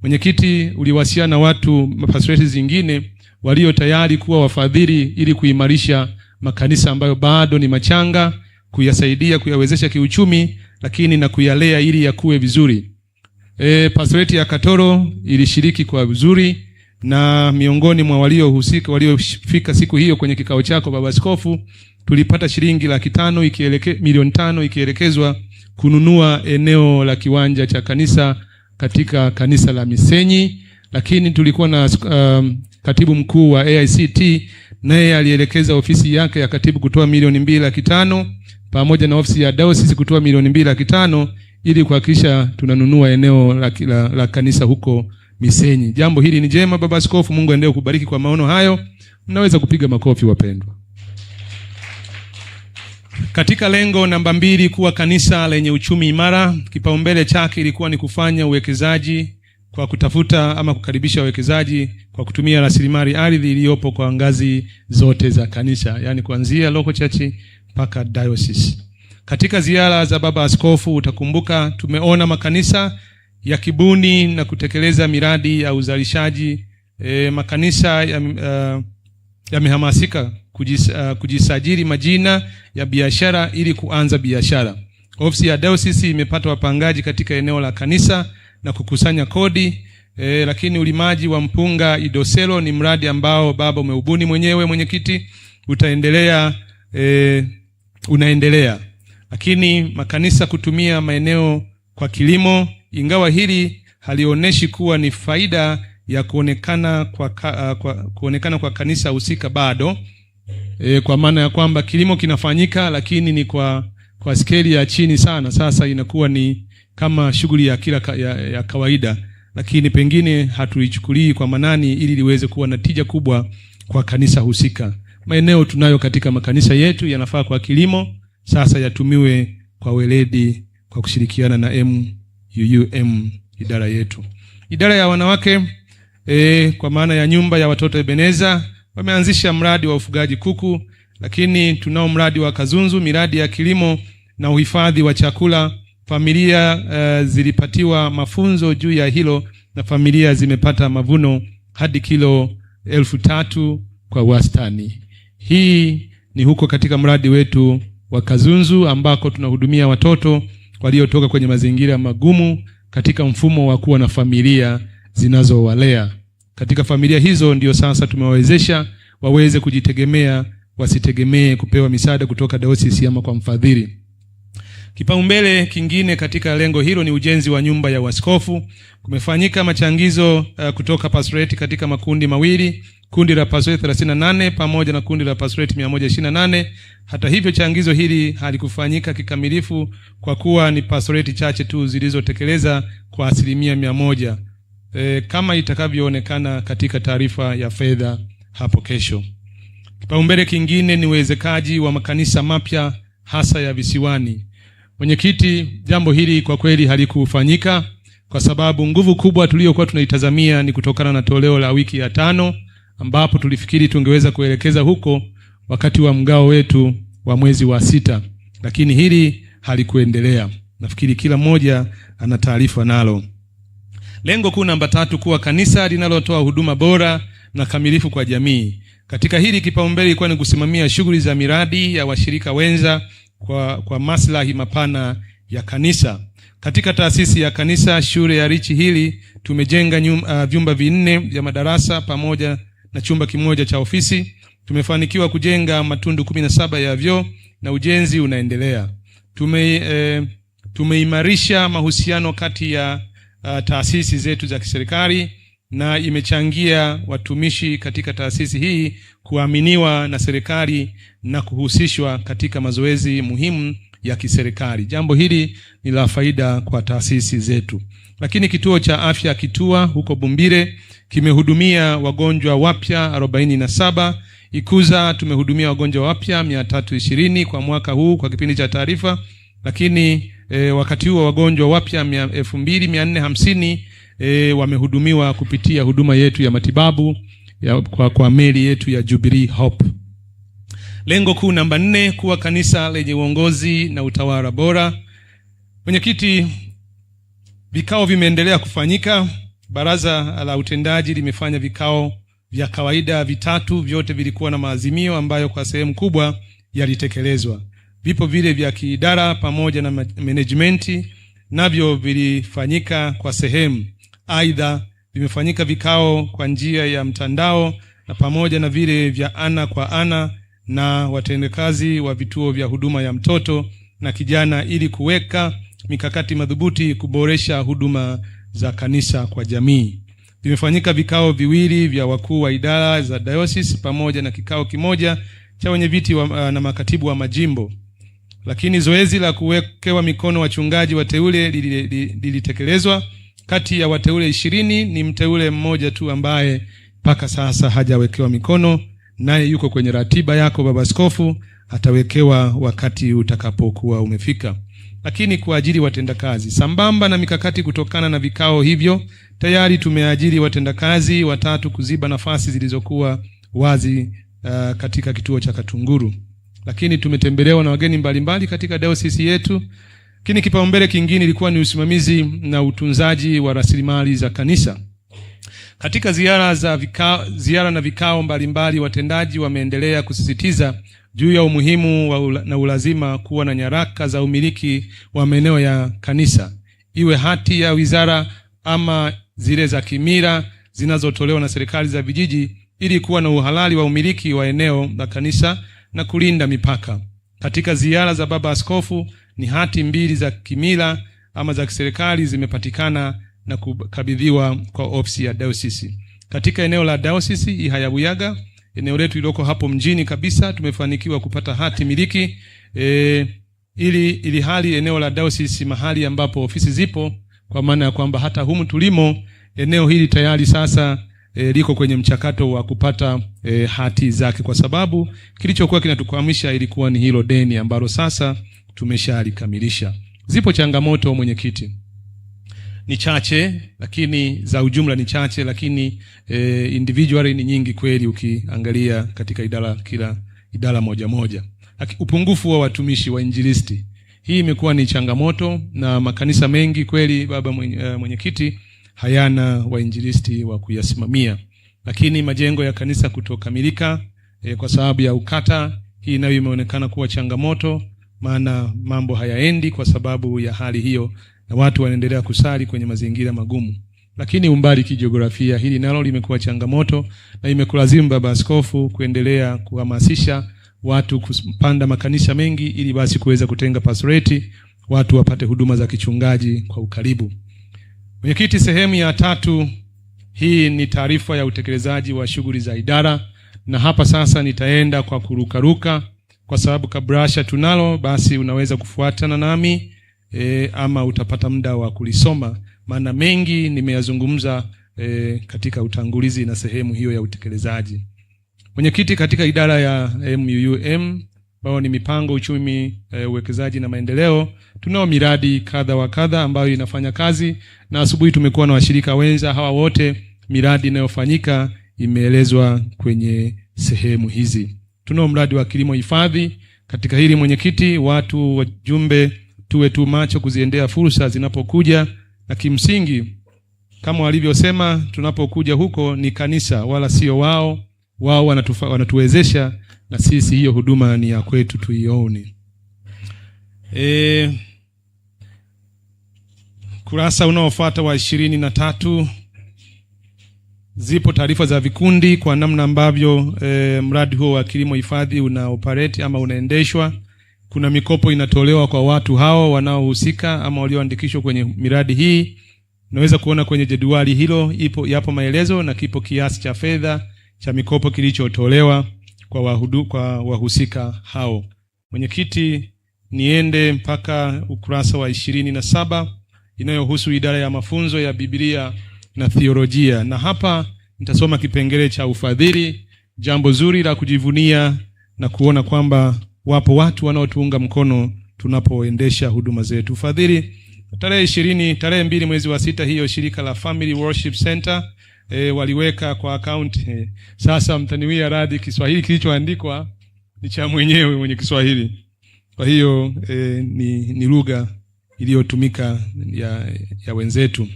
Mwenyekiti, uliwasiliana na watu pastoreti zingine walio tayari kuwa wafadhili ili kuimarisha makanisa ambayo bado ni machanga, kuyasaidia, kuyawezesha kiuchumi, lakini na kuyalea ili yakue vizuri. Pastoreti ya Katoro ilishiriki kwa vizuri, na miongoni mwa waliohusika waliofika siku hiyo kwenye kikao chako Baba Askofu, tulipata shilingi milioni 5 ikielekezwa kununua eneo la kiwanja cha kanisa katika kanisa la Misenyi. Lakini tulikuwa na katibu mkuu wa AICT, naye alielekeza ofisi yake ya katibu kutoa milioni 2,500 pamoja na ofisi ya dayosisi kutoa milioni 2,500 ili kuhakikisha tunanunua eneo la kanisa huko Misenyi. Jambo hili ni jema Baba Askofu, Mungu aendelee kubariki kwa maono hayo. Mnaweza kupiga makofi wapendwa. Katika lengo namba 2, kuwa kanisa lenye uchumi imara, kipaumbele chake ilikuwa ni kufanya uwekezaji kwa kutafuta ama kukaribisha wawekezaji kwa kutumia rasilimali ardhi iliyopo kwa ngazi zote za kanisa, yani kuanzia local church mpaka diocese. Katika ziara za Baba Askofu, utakumbuka tumeona makanisa ya kibuni na kutekeleza miradi ya uzalishaji. Makanisa yamehamasika kujisajili majina ya biashara ili kuanza biashara. Ofisi ya dayosisi imepata wapangaji katika eneo la kanisa na kukusanya kodi. Lakini ulimaji wa mpunga Idoselo ni mradi ambao baba umeubuni mwenyewe mwenyekiti, unaendelea. Lakini makanisa kutumia maeneo kwa kilimo, ingawa hili halionyeshi kuwa ni faida ya kuonekana kwa kanisa husika bado, kwa maana ya kwamba kilimo kinafanyika lakini ni kwa skeli ya chini sana. Sasa inakuwa ni kama shughuli ya kawaida, lakini pengine hatuichukulii kwa manani ili liweze kuwa na tija kubwa kwa kanisa husika. Maeneo tunayo katika makanisa yetu yanafaa kwa kilimo, sasa yatumiwe kwa weledi kwa kushirikiana na MUUM idara yetu. Idara ya wanawake kwa maana ya nyumba ya watoto Ebeneza wameanzisha mradi wa ufugaji kuku, lakini tunao mradi wa Kazunzu, miradi ya kilimo na uhifadhi wa chakula. Familia zilipatiwa mafunzo juu ya hilo na familia zimepata mavuno hadi kilo 3,000 kwa wastani. Hii ni huko katika mradi wetu wa Kazunzu ambako tunahudumia watoto waliotoka kwenye mazingira magumu katika mfumo wa kuwa na familia zinazowalea. Katika familia hizo ndio sasa tumewawezesha waweze kujitegemea, wasitegemee kupewa misaada kutoka dayosisi ama kwa mfadhili. Kipaumbele kingine katika lengo hilo ni ujenzi wa nyumba ya waskofu. Kumefanyika machangizo kutoka pastoreti katika makundi mawili, kundi la pastoreti 38 pamoja na kundi la pastoreti 128. Hata hivyo changizo hili halikufanyika kikamilifu kwa kuwa ni pastoreti chache tu zilizotekeleza kwa 100%, kama itakavyoonekana katika taarifa ya fedha hapo kesho. Kipaumbele kingine ni uwezekaji wa makanisa mapya hasa ya visiwani. Mwenyekiti, jambo hili kwa kweli halikufanyika kwa sababu nguvu kubwa tuliyokuwa tunaitazamia ni kutokana na toleo la wiki ya 5 ambapo tulifikiri tungeweza kuelekeza huko wakati wa mgao wetu wa mwezi wa 6, lakini hili halikuendelea. Nafikiri kila mmoja ana taarifa nalo. Lengo kuu namba 3, kuwa kanisa linalotoa huduma bora na kamilifu kwa jamii. Katika hili kipaumbele ilikuwa ni kusimamia shughuli za miradi ya washirika wenza kwa maslahi mapana ya kanisa. Katika taasisi ya kanisa shule ya Richi hili tumejenga vyumba 4 vya madarasa pamoja na chumba kimoja cha ofisi. Tumefanikiwa kujenga matundu 17 ya vyoo na ujenzi unaendelea. Tumeimarisha mahusiano kati ya taasisi zetu za kiserikali na imechangia watumishi katika taasisi hii kuaminiwa na serikali na kuhusishwa katika mazoezi muhimu ya kiserikali. Jambo hili ni la faida kwa taasisi zetu. Lakini kituo cha afya Kitua huko Bumbire kimehudumia wagonjwa wapya 47. Ikuza tumehudumia wagonjwa wapya 320 kwa mwaka huu kwa kipindi cha taarifa. Lakini wakati huo wagonjwa wapya 2450 wamehudumiwa kupitia huduma yetu ya matibabu kwa meli yetu ya Jubilee Hope. Lengo kuu namba 4, kuwa kanisa lenye uongozi na utawala bora. Mwenyekiti, vikao vimeendelea kufanyika. Baraza la utendaji limefanya vikao vya kawaida 3, vyote vilikuwa na maazimio ambayo kwa sehemu kubwa yalitekelezwa. Vipo vile vya kiidara pamoja na management, navyo vilifanyika kwa sehemu. Aidha, vimefanyika vikao kwa njia ya mtandao na pamoja na vile vya ana kwa ana na watendakazi wa vituo vya huduma ya mtoto na kijana ili kuweka mikakati madhubuti kuboresha huduma za kanisa kwa jamii. Vimefanyika vikao viwili vya wakuu wa idara za diocese pamoja na kikao kimoja cha wenyeviti na makatibu wa majimbo. Lakini zoezi la kuwekewa mikono wachungaji wateule lilitekelezwa. Kati ya wateule 20 ni mteule mmoja tu ambaye mpaka sasa hajawekewa mikono, naye yuko kwenye ratiba yako Baba Askofu, atawekewa wakati utakapokuwa umefika. Lakini kuajiri watendakazi sambamba na mikakati kutokana na vikao hivyo, tayari tumeajiri watendakazi 3 kuziba nafasi zilizokuwa wazi katika kituo cha Katunguru. Lakini tumetembelewa na wageni mbalimbali katika diocese yetu. Lakini kipaumbele kingine ilikuwa ni usimamizi na utunzaji wa rasilimali za kanisa. Katika ziara na vikao mbalimbali, watendaji wameendelea kusisitiza juu ya umuhimu na ulazima kuwa na nyaraka za umiliki wa maeneo ya kanisa, iwe hati ya wizara ama zile za kimila zinazotolewa na serikali za vijiji, ili kuwa na uhalali wa umiliki wa eneo la kanisa na kulinda mipaka. Katika ziara za Baba Askofu, ni hati 2 za kimila ama za kiserikali zimepatikana na kukabidhiwa kwa ofisi ya diocese. Katika eneo la diocese Ihayabuyaga, eneo letu iloko hapo mjini kabisa, tumefanikiwa kupata hati miliki ili hali eneo la diocese mahali ambapo ofisi zipo, kwa maana ya kwamba hata humu tulimo eneo hili tayari sasa liko kwenye mchakato wa kupata hati zake, kwa sababu kilichokuwa kinatukwamisha ilikuwa ni hilo deni ambalo sasa tumeshalikamilisha. Zipo changamoto mwenyekiti, ni chache, lakini za ujumla ni chache, lakini individually ni nyingi kweli ukiangalia katika kila idara moja moja. Upungufu wa watumishi wa injilisti, hii imekuwa ni changamoto, na makanisa mengi kweli baba mwenyekiti hayana wainjilisti wa kuyasimamia. Lakini majengo ya kanisa kutokamilika kwa sababu ya ukata, hii nayo imeonekana kuwa changamoto, maana mambo hayaendi kwa sababu ya hali hiyo na watu wanaendelea kusali kwenye mazingira magumu. Lakini umbali kijiografia, hili nalo limekuwa changamoto, na imekulazimu Baba Askofu kuendelea kuhamasisha watu kupanda makanisa mengi ili basi kuweza kutenga pastoreti, watu wapate huduma za kichungaji kwa ukaribu. Mwenyekiti, sehemu ya 3 hii ni taarifa ya utekelezaji wa shughuli za idara, na hapa sasa nitaenda kwa kurukaruka kwa sababu kabrasha tunalo, basi unaweza kufuatana nami ama utapata muda wa kulisoma, maana mengi nimeyazungumza katika utangulizi na sehemu hiyo ya utekelezaji. Mwenyekiti, katika idara ya MUUM ambao ni mipango, uchumi, uwekezaji na maendeleo, tunao miradi kadha wa kadha ambayo inafanya kazi, na asubuhi tumekuwa na washirika wenza. Hawa wote miradi inayofanyika imeelezwa kwenye sehemu hizi. Tunao mradi wa kilimo hifadhi. Katika hili mwenyekiti, watu wajumbe tuwe tu macho kuziendea fursa zinapokuja, na kimsingi kama walivyosema, tunapokuja huko ni kanisa wala sio wao wanatuwezesha, na sisi hiyo huduma ni ya kwetu tuione. Kurasa unaofuata wa 23 zipo taarifa za vikundi kwa namna ambavyo mradi huo wa kilimo hifadhi una operate ama unaendeshwa. Kuna mikopo inatolewa kwa watu hao wanaohusika ama walioandikishwa kwenye miradi hii. Unaweza kuona kwenye jedwali hilo yapo maelezo na kipo kiasi cha fedha cha mikopo kilichotolewa kwa wahusika hao. Mwenyekiti, niende mpaka ukurasa wa 27 inayohusu idara ya mafunzo ya Biblia na theolojia. Na hapa nitasoma kipengele cha ufadhili, jambo zuri la kujivunia na kuona kwamba wapo watu wanaotuunga mkono tunapoendesha huduma zetu. Ufadhili, tarehe 2 mwezi wa 6 hiyo shirika la Family Worship Center waliweka kwa account. Sasa mtaniwia radhi, Kiswahili kilichoandikwa ni cha mwenyewe mwenye Kiswahili. Kwa hiyo ni lugha iliyotumika ya wenzetu.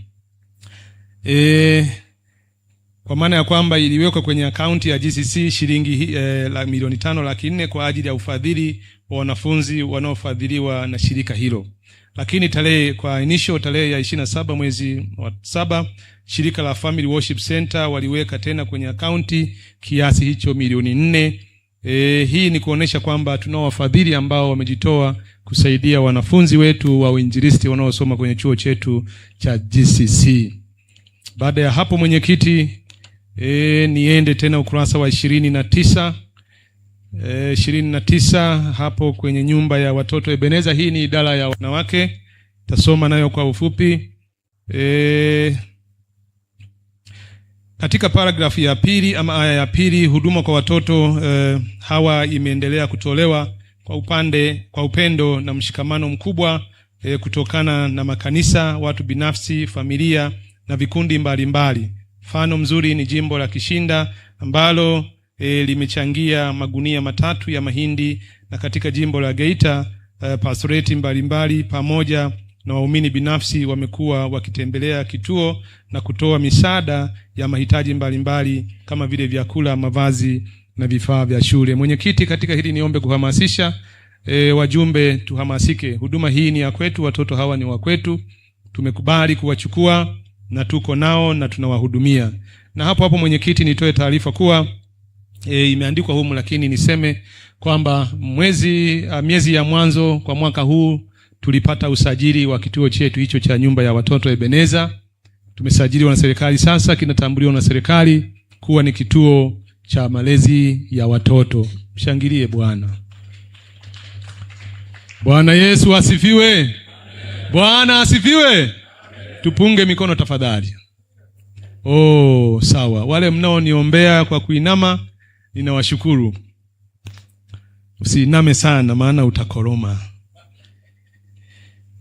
Kwa maana ya kwamba iliwekwa kwenye akaunti ya GCC shilingi milioni 5,400,000 kwa ajili ya ufadhili wa wanafunzi wanaofadhiliwa na shirika hilo. Lakini tarehe ya 27 mwezi wa 7 shirika la Family Worship Center waliweka tena kwenye akaunti kiasi hicho milioni 4. Hii ni kuonesha kwamba tunao wafadhili ambao wamejitoa kusaidia wanafunzi wetu wa uinjilisti wanaosoma kwenye chuo chetu cha GCC. Baada ya hapo mwenyekiti, niende tena ukurasa wa 29. 29 hapo kwenye nyumba ya watoto Ebeneza. Hii ni idara ya wanawake, tasoma nayo kwa ufupi. Katika paragrafu ya pili ama aya ya pili, huduma kwa watoto hawa imeendelea kutolewa kwa upendo na mshikamano mkubwa kutokana na makanisa, watu binafsi, familia na vikundi mbalimbali. Mfano mzuri ni jimbo la Kishinda ambalo limechangia magunia 3 ya mahindi, na katika jimbo la Geita pastoreti mbalimbali pamoja na waumini binafsi wamekuwa wakitembelea kituo na kutoa misaada ya mahitaji mbalimbali kama vile vyakula, mavazi na vifaa vya shule. Mwenyekiti, katika hili niombe kuhamasisha wajumbe tuhamasike. Huduma hii ni ya kwetu, watoto hawa ni wa kwetu. Tumekubali kuwachukua na tuko nao na tunawahudumia. Na hapo mwenyekiti, nitoe taarifa kuwa imeandikwa humu, lakini niseme kwamba miezi ya mwanzo kwa mwaka huu tulipata usajili wa kituo chetu hicho cha nyumba ya watoto Ebeneza. Tumesajiliwa na serikali, sasa kinatambuliwa na serikali kuwa ni kituo cha malezi ya watoto. Mshangilie Bwana. Bwana Yesu asifiwe. Bwana asifiwe. Tupunge mikono tafadhali. Sawa. Wale mnaoniombea kwa kuinama, ninawashukuru. Usiiname sana maana utakoroma.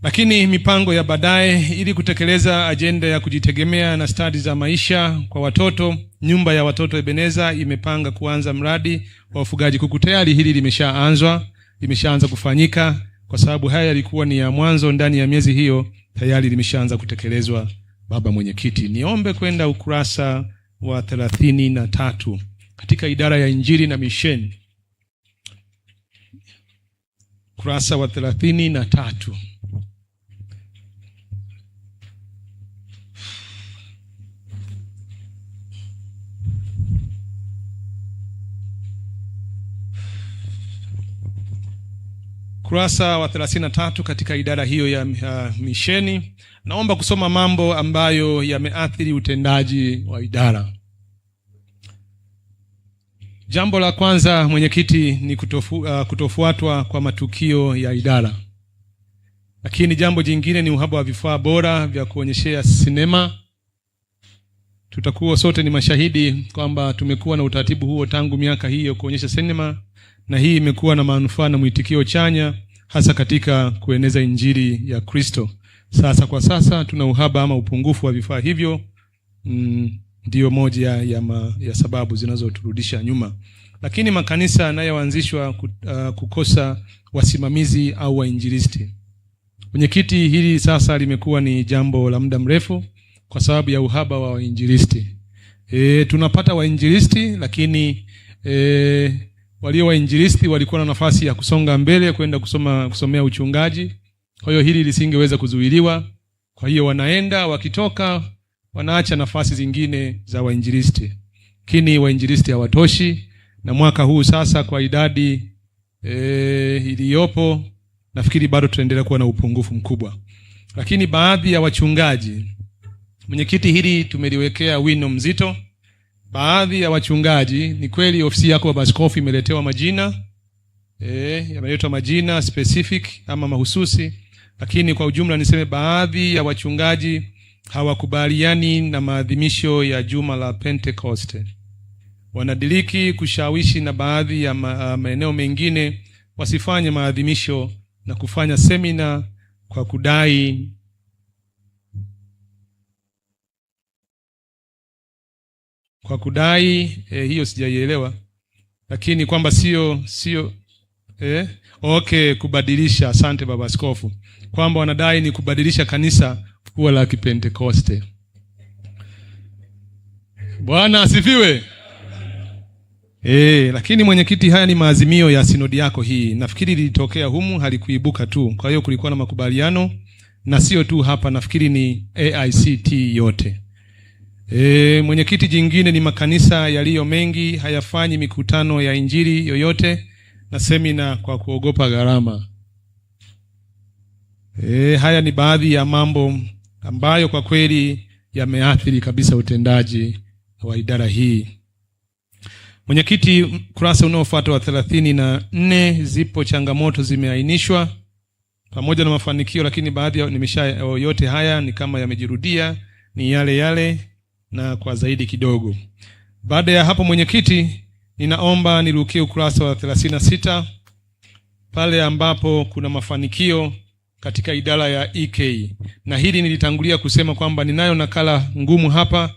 Lakini mipango ya baadaye, ili kutekeleza ajenda ya kujitegemea na stadi za maisha kwa watoto, nyumba ya watoto Ebeneza imepanga kuanza mradi wa ufugaji kuku. Tayari hili limeshaanza kufanyika, kwa sababu haya yalikuwa ni ya mwanzo. Ndani ya miezi hiyo tayari limeshaanza kutekelezwa. Baba mwenyekiti, niombe kwenda ukurasa wa 33 katika idara ya injili na misheni. Ukurasa wa 33. Kurasa wa 33 katika idara hiyo ya misheni. Naomba kusoma mambo ambayo yameathiri utendaji wa idara. Jambo la kwanza mwenyekiti ni kutofuatwa kwa matukio ya idara. Lakini jambo jingine ni uhaba wa vifaa bora vya kuonyeshea sinema. Tutakuwa sote ni mashahidi kwamba tumekuwa na utaratibu huo tangu miaka hiyo kuonyesha sinema, na hii imekuwa na manufaa na mwitikio chanya hasa katika kueneza injili ya Kristo. Kwa sasa tuna uhaba ama upungufu wa vifaa hivyo. Ndio moja ya sababu zinazoturudisha nyuma. Lakini makanisa yanayoanzishwa kukosa wasimamizi au wainjilisti. Mwenyekiti, hili sasa limekuwa ni jambo la muda mrefu kwa sababu ya uhaba wa wainjilisti. Tunapata wainjilisti, lakini walio wainjilisti walikuwa na nafasi ya kusonga mbele kwenda kusomea uchungaji. Kwa hiyo hili lisingeweza kuzuiliwa. Kwa hiyo wanaenda, wakitoka wanaacha nafasi zingine za wainjilisti. Lakini wainjilisti hawatoshi, na mwaka huu sasa kwa idadi iliyopo nafikiri bado tutaendelea kuwa na upungufu mkubwa. Lakini baadhi ya wachungaji, mwenyekiti, hili tumeliwekea wino mzito. Baadhi ya wachungaji, ni kweli ofisi yako ya askofu imeletewa majina, yameitwa majina specific ama mahususi, lakini kwa ujumla niseme baadhi ya wachungaji hawakubaliani na maadhimisho ya juma la Pentecost. Wanadiriki kushawishi na baadhi ya maeneo mengine wasifanye maadhimisho na kufanya semina kwa kudai hiyo sijaielewa, lakini kwamba sio kubadilisha. Asante baba askofu, kwamba wanadai ni kubadilisha kanisa kuwa la Kipentekoste. Bwana asifiwe. Lakini mwenyekiti, haya ni maazimio ya sinodi yako hii. Nafikiri lilitokea humu, halikuibuka tu. Kwa hiyo kulikuwa na makubaliano, na sio tu hapa, nafikiri ni AICT yote. Mwenyekiti, jingine ni makanisa yaliyo mengi hayafanyi mikutano ya injili yoyote na semina kwa kuogopa gharama. Haya ni baadhi ya mambo ambayo kwa kweli yameathiri kabisa utendaji wa idara hii. Mwenyekiti, kurasa unaofuata wa 34 zipo changamoto zimeainishwa pamoja na mafanikio, lakini baadhi yote haya ni kama yamejirudia, ni yale yale na kwa zaidi kidogo. Baada ya hapo mwenyekiti, ninaomba nirukie ukurasa wa 36 pale ambapo kuna mafanikio katika idara ya EK. Na hili nilitangulia kusema kwamba ninayo nakala ngumu hapa.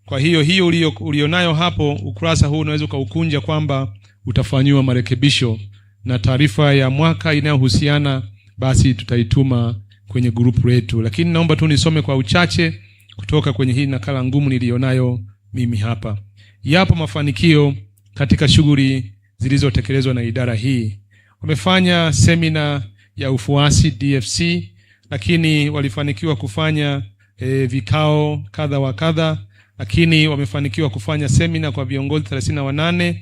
Kwa hiyo ulionayo hapo, ukurasa huu unaweza ukaukunja kwamba utafanywa marekebisho, na taarifa ya mwaka inayohusiana basi tutaituma kwenye grupu letu. Lakini naomba tu nisome kwa uchache kutoka kwenye hii nakala ngumu nilionayo mimi hapa. Yapo mafanikio katika shughuli zilizotekelezwa na idara hii. Wamefanya semina ya ufuasi DFC, lakini walifanikiwa kufanya vikao kadha wa kadha, lakini wamefanikiwa kufanya semina kwa viongozi 38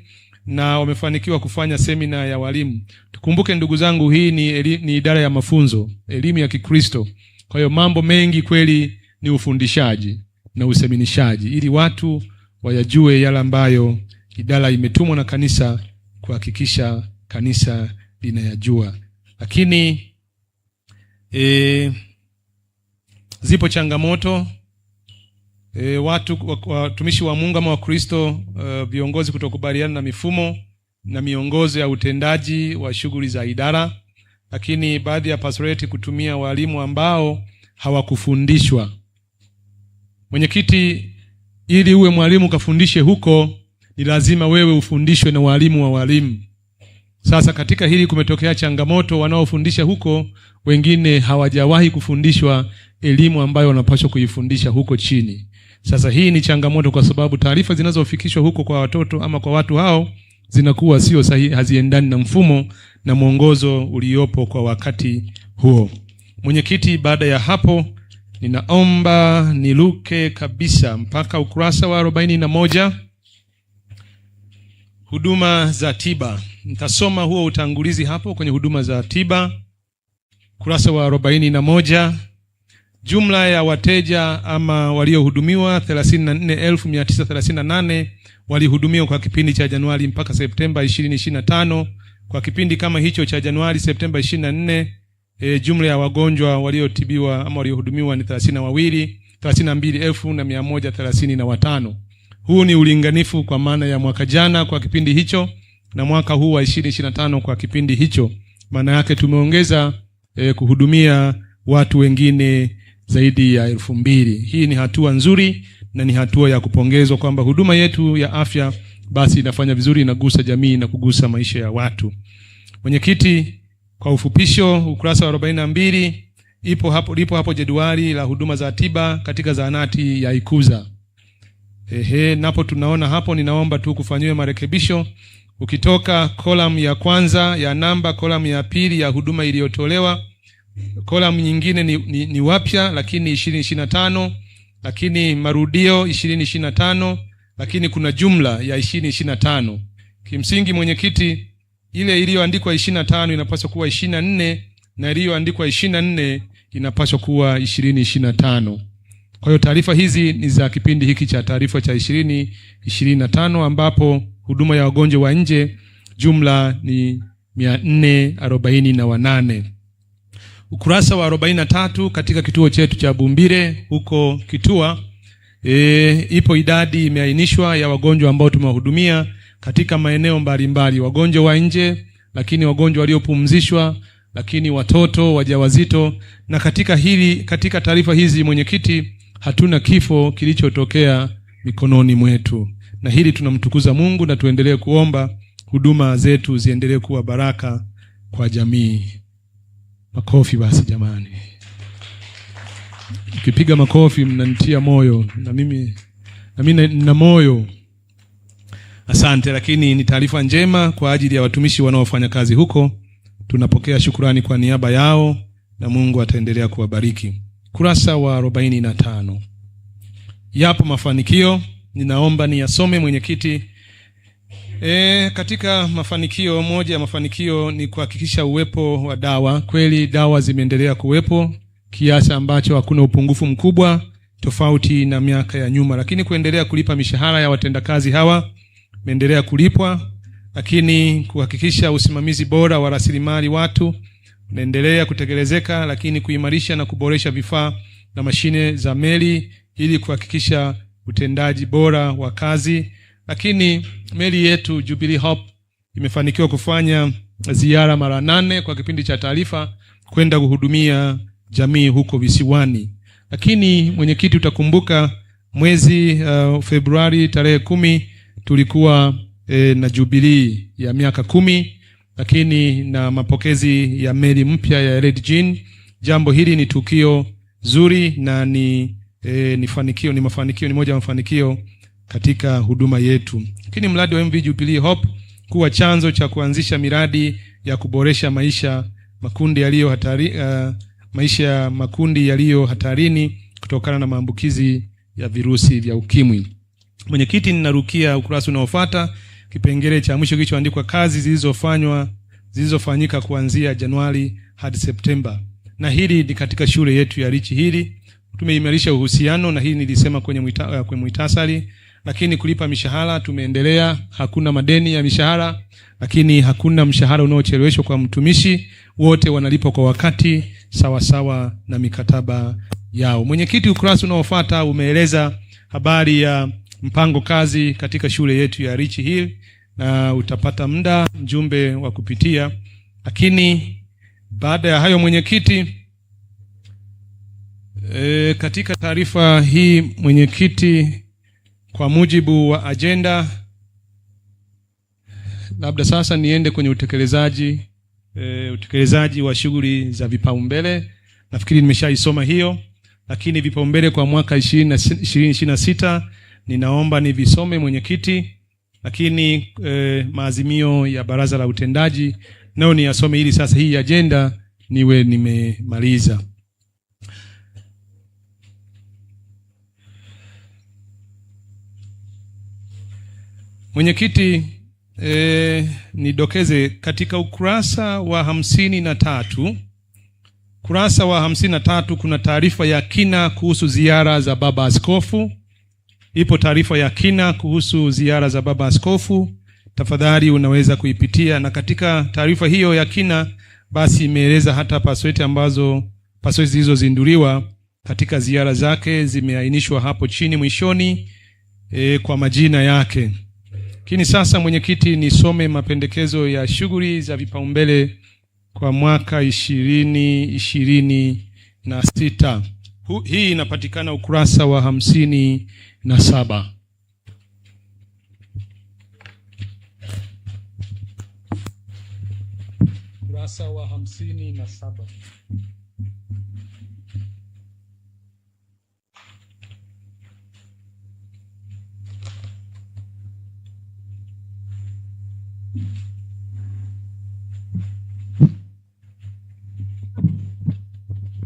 na wamefanikiwa kufanya semina ya walimu. Tukumbuke ndugu zangu, hii ni idara ya mafunzo, elimu ya Kikristo. Kwa hiyo mambo mengi kweli ni ufundishaji na useminishaji, ili watu wayajue yale ambayo idara imetumwa na kanisa kuhakikisha kanisa linayajua. Lakini zipo changamoto, watumishi wa Mungu ama wa Kristo, viongozi kutokubaliana na mifumo na miongozo ya utendaji wa shughuli za idara, lakini baadhi ya pastoreti kutumia walimu ambao hawakufundishwa. Mwenyekiti, ili uwe mwalimu kafundishe huko, ni lazima wewe ufundishwe na walimu wa walimu. Sasa katika hili kumetokea changamoto, wanaofundisha huko wengine hawajawahi kufundishwa elimu ambayo wanapaswa kuifundisha huko chini. Sasa hii ni changamoto, kwa sababu taarifa zinazofikishwa huko kwa watoto ama kwa watu hao zinakuwa sio sahihi, haziendani na mfumo na mwongozo uliopo kwa wakati huo. Mwenyekiti, baada ya hapo ninaomba niluke kabisa mpaka ukurasa wa 41, huduma za tiba. Nitasoma huo utangulizi hapo kwenye huduma za tiba, ukurasa wa 41. Jumla ya wateja ama waliohudumiwa 34,938 walihudumiwa kwa kipindi cha Januari mpaka Septemba 2025. Kwa kipindi kama hicho cha Januari Septemba 24, jumla ya wagonjwa waliotibiwa ama waliohudumiwa ni 32,135. Huu ni ulinganifu kwa maana ya mwaka jana kwa kipindi hicho na mwaka huu wa 2025 kwa kipindi hicho. Maana yake tumeongeza kuhudumia watu wengine zaidi ya 2,000. Hii ni hatua nzuri na ni hatua ya kupongezwa kwamba huduma yetu ya afya basi inafanya vizuri, inagusa jamii na kugusa maisha ya watu. Mwenyekiti, kwa ufupisho, ukurasa wa 42 lipo hapo jedwali la huduma za tiba katika zahanati ya Ikuza. Napo tunaona hapo, ninaomba tu kufanyiwe marekebisho. Ukitoka column ya kwanza ya namba, column ya pili ya huduma iliyotolewa, column nyingine ni wapya lakini 2025, lakini marudio 2025, lakini kuna jumla ya 2025. Kimsingi mwenyekiti, ile iliyoandikwa 25 inapaswa kuwa 24 na iliyoandikwa 24 inapaswa kuwa 2025. Kwa hiyo taarifa hizi ni za kipindi hiki cha taarifa cha 2025, ambapo huduma ya wagonjwa wa nje jumla ni 448. Ukurasa wa 43 katika kituo chetu cha Bumbire huko Kitua, ipo idadi imeainishwa ya wagonjwa ambao tumewahudumia katika maeneo mbalimbali, wagonjwa wa nje, lakini wagonjwa waliopumzishwa, lakini watoto, wajawazito. Na katika taarifa hizi mwenyekiti, hatuna kifo kilichotokea mikononi mwetu. Na hili tunamtukuza Mungu, na tuendelee kuomba huduma zetu ziendelee kuwa baraka kwa jamii. Makofi basi jamani. Ukipiga makofi mnanitia moyo, na mimi nina moyo. Asante. Lakini ni taarifa njema kwa ajili ya watumishi wanaofanya kazi huko. Tunapokea shukrani kwa niaba yao, na Mungu ataendelea kuwabariki. Kurasa wa 45. Yapo mafanikio, ninaomba niyasome mwenyekiti. Katika mafanikio, moja ya mafanikio ni kuhakikisha uwepo wa dawa. Kweli dawa zimeendelea kuwepo kiasi ambacho hakuna upungufu mkubwa tofauti na miaka ya nyuma, lakini kuendelea kulipa mishahara ya watendakazi hawa imeendelea kulipwa, lakini kuhakikisha usimamizi bora wa rasilimali watu unaendelea kutekelezeka, lakini kuimarisha na kuboresha vifaa na mashine za meli ili kuhakikisha utendaji bora wa kazi. Lakini meli yetu Jubilee Hope imefanikiwa kufanya ziara mara 8 kwa kipindi cha taarifa kwenda kuhudumia jamii huko visiwani. Lakini mwenyekiti, utakumbuka mwezi Februari tarehe 10 tulikuwa na Jubilee ya miaka 10, lakini na mapokezi ya meli mpya ya Red Jean. Jambo hili ni tukio zuri na ni moja ya mafanikio katika huduma yetu. Lakini mradi wa MV Jubilee Hope kuwa chanzo cha kuanzisha miradi ya kuboresha maisha makundi yaliyo hatarini kutokana na maambukizi ya virusi vya ukimwi. Mwenyekiti, ninarukia ukurasa unaofuata, kipengele cha mwisho kilichoandikwa kazi zilizofanyika kuanzia Januari hadi Septemba. Na hili ni katika shule yetu ya Richi hili. Tumeimarisha uhusiano, na hii nilisema kwenye muhtasari. Lakini kulipa mishahara tumeendelea, hakuna madeni ya mishahara, lakini hakuna mshahara unaocheleweshwa kwa mtumishi, wote wanalipa kwa wakati sawa sawa na mikataba yao. Mwenyekiti, ukurasa unaofuata umeeleza habari ya mpango kazi katika shule yetu ya Richi Hill, na utapata muda mjumbe wa kupitia. Lakini baada ya hayo mwenyekiti, katika taarifa hii mwenyekiti, kwa mujibu wa agenda, labda sasa niende kwenye utekelezaji wa shughuli za vipaumbele. Nafikiri nimeshaisoma hiyo, lakini vipaumbele kwa mwaka 2026 ninaomba nivisome mwenyekiti. Lakini maazimio ya baraza la utendaji nao niyasome ili sasa hii agenda niwe nimemaliza. Mwenyekiti, nidokeze katika ukurasa wa 53. Kurasa wa 53 kuna taarifa ya kina kuhusu ziara za baba askofu. Ipo taarifa ya kina kuhusu ziara za baba askofu, tafadhali unaweza kuipitia. Na katika taarifa hiyo ya kina basi imeeleza hata pasweti zilizozinduliwa katika ziara zake zimeainishwa hapo chini mwishoni kwa majina yake. Lakini sasa mwenyekiti, nisome mapendekezo ya shughuli za vipaumbele kwa mwaka 2026. Hii inapatikana ukurasa wa 57. Ukurasa wa 57.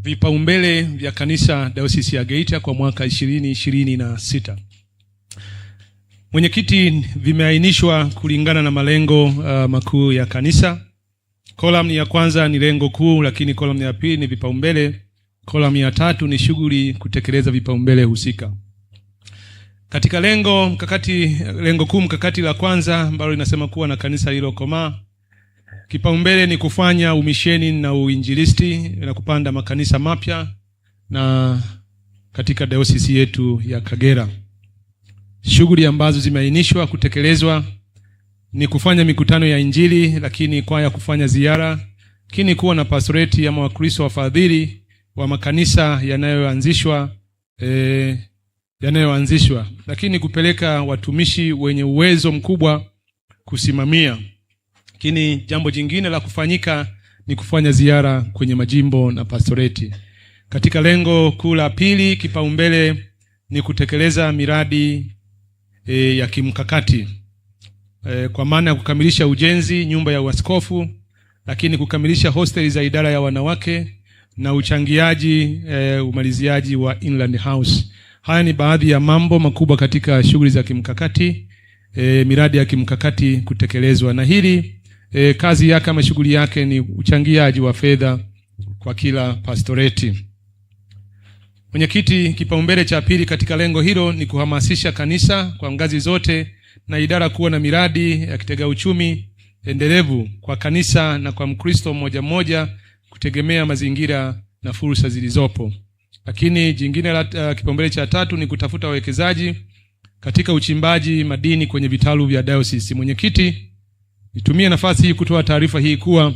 Vipaumbele vya kanisa Dayosisi ya Geita kwa mwaka 2026. Mwenyekiti, vimeainishwa kulingana na malengo makuu ya kanisa. Column ya kwanza ni lengo kuu, lakini column ya pili ni vipaumbele. Column ya tatu ni shughuli kutekeleza vipaumbele husika. Katika lengo kuu mkakati la kwanza ambalo linasema kuwa na kanisa lililokomaa, Kipaumbele ni kufanya umisheni na uinjilisti na kupanda makanisa mapya na katika dayosisi yetu ya Kagera. Shughuli ambazo zimeainishwa kutekelezwa ni kufanya mikutano ya Injili, lakini kwaya kufanya ziara, lakini kuwa na pastoreti ama wakristo wafadhili wa makanisa yanayoanzishwa, lakini kupeleka watumishi wenye uwezo mkubwa kusimamia. Lakini jambo jingine la kufanyika ni kufanya ziara kwenye majimbo na pastoreti. Katika lengo kuu la pili, kipaumbele ni kutekeleza miradi ya kimkakati, kwa maana ya kukamilisha ujenzi nyumba ya uaskofu, lakini kukamilisha hosteli za idara ya wanawake na uchangiaji umaliziaji wa Inland House. Haya ni baadhi ya mambo makubwa katika shughuli za kimkakati, miradi ya kimkakati kutekelezwa. Na hili kazi yake ama shughuli yake ni uchangiaji wa fedha kwa kila pastoreti. Mwenyekiti, kipaumbele cha pili katika lengo hilo ni kuhamasisha kanisa kwa ngazi zote na idara kuwa na miradi ya kitega uchumi endelevu kwa kanisa na kwa Mkristo mmoja mmoja kutegemea mazingira na fursa zilizopo. Lakini jingine la kipaumbele cha tatu ni kutafuta wawekezaji katika uchimbaji madini kwenye vitalu vya dayosisi. Mwenyekiti, nitumie nafasi hii kutoa taarifa hii kuwa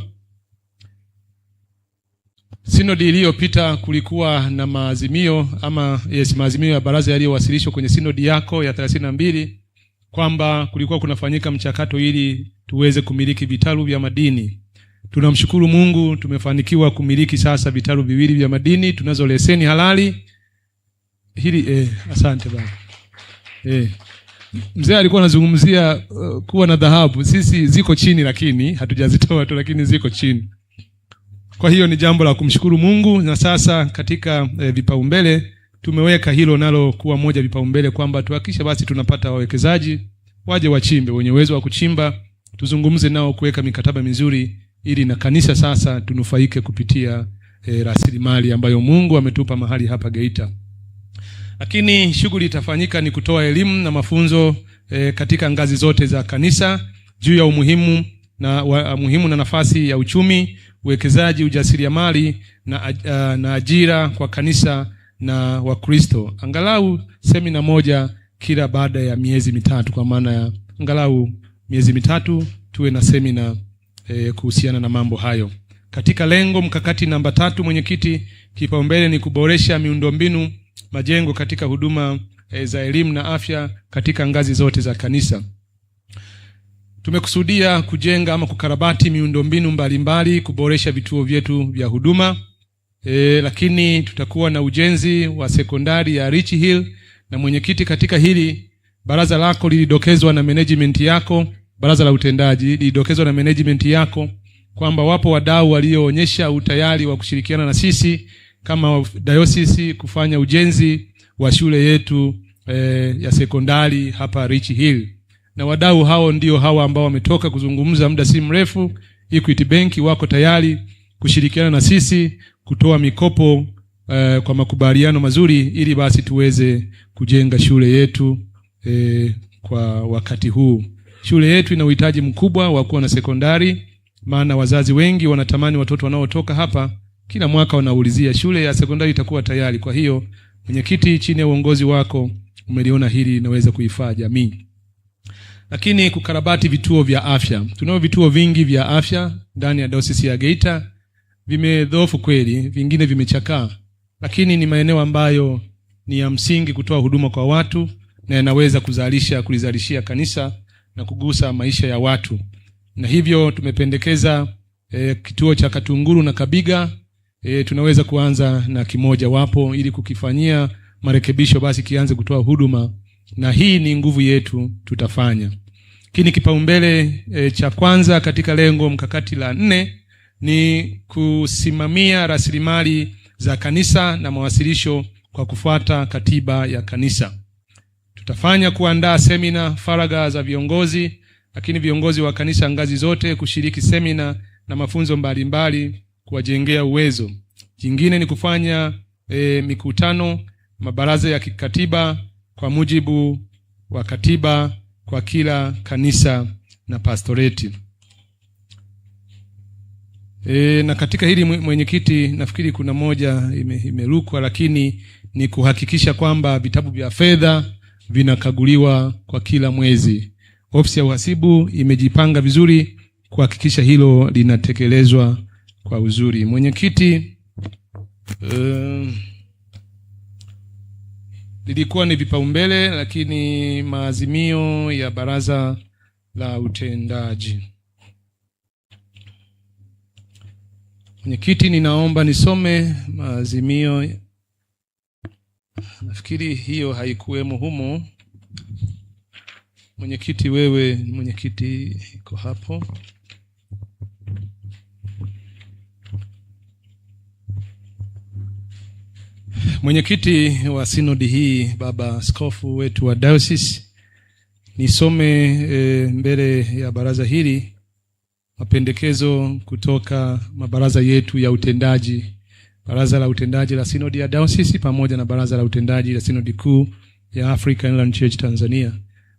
sinodi iliyopita kulikuwa na maazimio maazimio ya baraza yaliyowasilishwa kwenye sinodi yako ya 32 kwamba kulikuwa kunafanyika mchakato ili tuweze kumiliki vitalu vya madini. Tunamshukuru Mungu, tumefanikiwa kumiliki sasa vitalu viwili vya madini, tunazo leseni halali. Hili asante baba. Mzee alikuwa anazungumzia kuwa na dhahabu. Sisi ziko chini, lakini hatujazitoa tu, lakini ziko chini. Kwa hiyo ni jambo la kumshukuru Mungu. Na sasa katika vipaumbele tumeweka hilo nalo kuwa moja vipaumbele, kwamba tuhakikishe basi tunapata wawekezaji waje wachimbe, wenye uwezo wa kuchimba, tuzungumze nao kuweka mikataba mizuri ili na kanisa sasa tunufaike kupitia rasilimali ambayo Mungu ametupa mahali hapa Geita. Lakini shughuli itafanyika ni kutoa elimu na mafunzo katika ngazi zote za kanisa juu ya umuhimu na nafasi ya uchumi, uwekezaji, ujasiriamali na ajira kwa kanisa na Wakristo. Angalau semina moja kila baada ya miezi mitatu, kwa maana ya angalau miezi mitatu tuwe na semina kuhusiana na mambo hayo. Katika lengo mkakati namba 3, mwenyekiti, kipaumbele ni kuboresha miundombinu majengo katika huduma za elimu na afya katika ngazi zote za kanisa. Tumekusudia kujenga ama kukarabati miundombinu mbalimbali, kuboresha vituo vyetu vya huduma. Lakini tutakuwa na ujenzi wa sekondari ya Rich Hill. Na mwenyekiti, katika hili baraza lako lilidokezwa na management yako, baraza la utendaji lilidokezwa na management yako kwamba wapo wadau walioonyesha utayari wa kushirikiana na sisi kama dayosisi kufanya ujenzi wa shule yetu ya sekondari hapa Rich Hill. Na wadau hao ndio hawa ambao wametoka kuzungumza muda si mrefu. Equity Bank wako tayari kushirikiana na sisi kutoa mikopo kwa makubaliano mazuri ili basi tuweze kujenga shule yetu kwa wakati huu. Shule yetu ina uhitaji mkubwa wa kuwa na sekondari, maana wazazi wengi wanatamani watoto wanaotoka hapa kila mwaka wanaulizia shule ya sekondari itakuwa tayari. Kwa hiyo mwenyekiti, chini ya uongozi wako umeliona hili linaweza kuifaa jamii. Lakini kukarabati vituo vya afya. Tunao vituo vingi vya afya ndani ya dayosisi ya Geita, vimedhoofu kweli, vingine vimechakaa, lakini ni maeneo ambayo ni ya msingi kutoa huduma kwa watu na yanaweza kulizalishia kanisa na kugusa maisha ya watu. Na hivyo tumependekeza kituo cha Katunguru na Kabiga, tunaweza kuanza na kimoja wapo ili kukifanyia marekebisho basi kianze kutoa huduma, na hii ni nguvu yetu, tutafanya. Lakini kipaumbele cha kwanza katika lengo mkakati la 4 ni kusimamia rasilimali za kanisa na mawasilisho kwa kufuata katiba ya kanisa. Tutafanya kuandaa semina faragha za viongozi, lakini viongozi wa kanisa ngazi zote kushiriki semina na mafunzo mbalimbali kuwajengea uwezo. Jingine ni kufanya mikutano mabaraza ya kikatiba kwa mujibu wa katiba kwa kila kanisa na pastoreti. Na katika hili mwenyekiti, nafikiri kuna moja imerukwa, lakini ni kuhakikisha kwamba vitabu vya fedha vinakaguliwa kwa kila mwezi. Ofisi ya uhasibu imejipanga vizuri kuhakikisha hilo linatekelezwa kwa uzuri. Mwenyekiti, lilikuwa ni vipaumbele, lakini maazimio ya baraza la utendaji. Mwenyekiti, ninaomba nisome maazimio. Nafikiri hiyo haikuwemo humo. Mwenyekiti, wewe mwenyekiti iko hapo. Mwenyekiti wa sinodi hii, baba askofu wetu wa diocese, nisome mbele ya baraza hili mapendekezo kutoka mabaraza yetu ya utendaji, baraza la utendaji la sinodi ya diocese pamoja na baraza la utendaji la sinodi kuu ya African Inland Church Tanzania.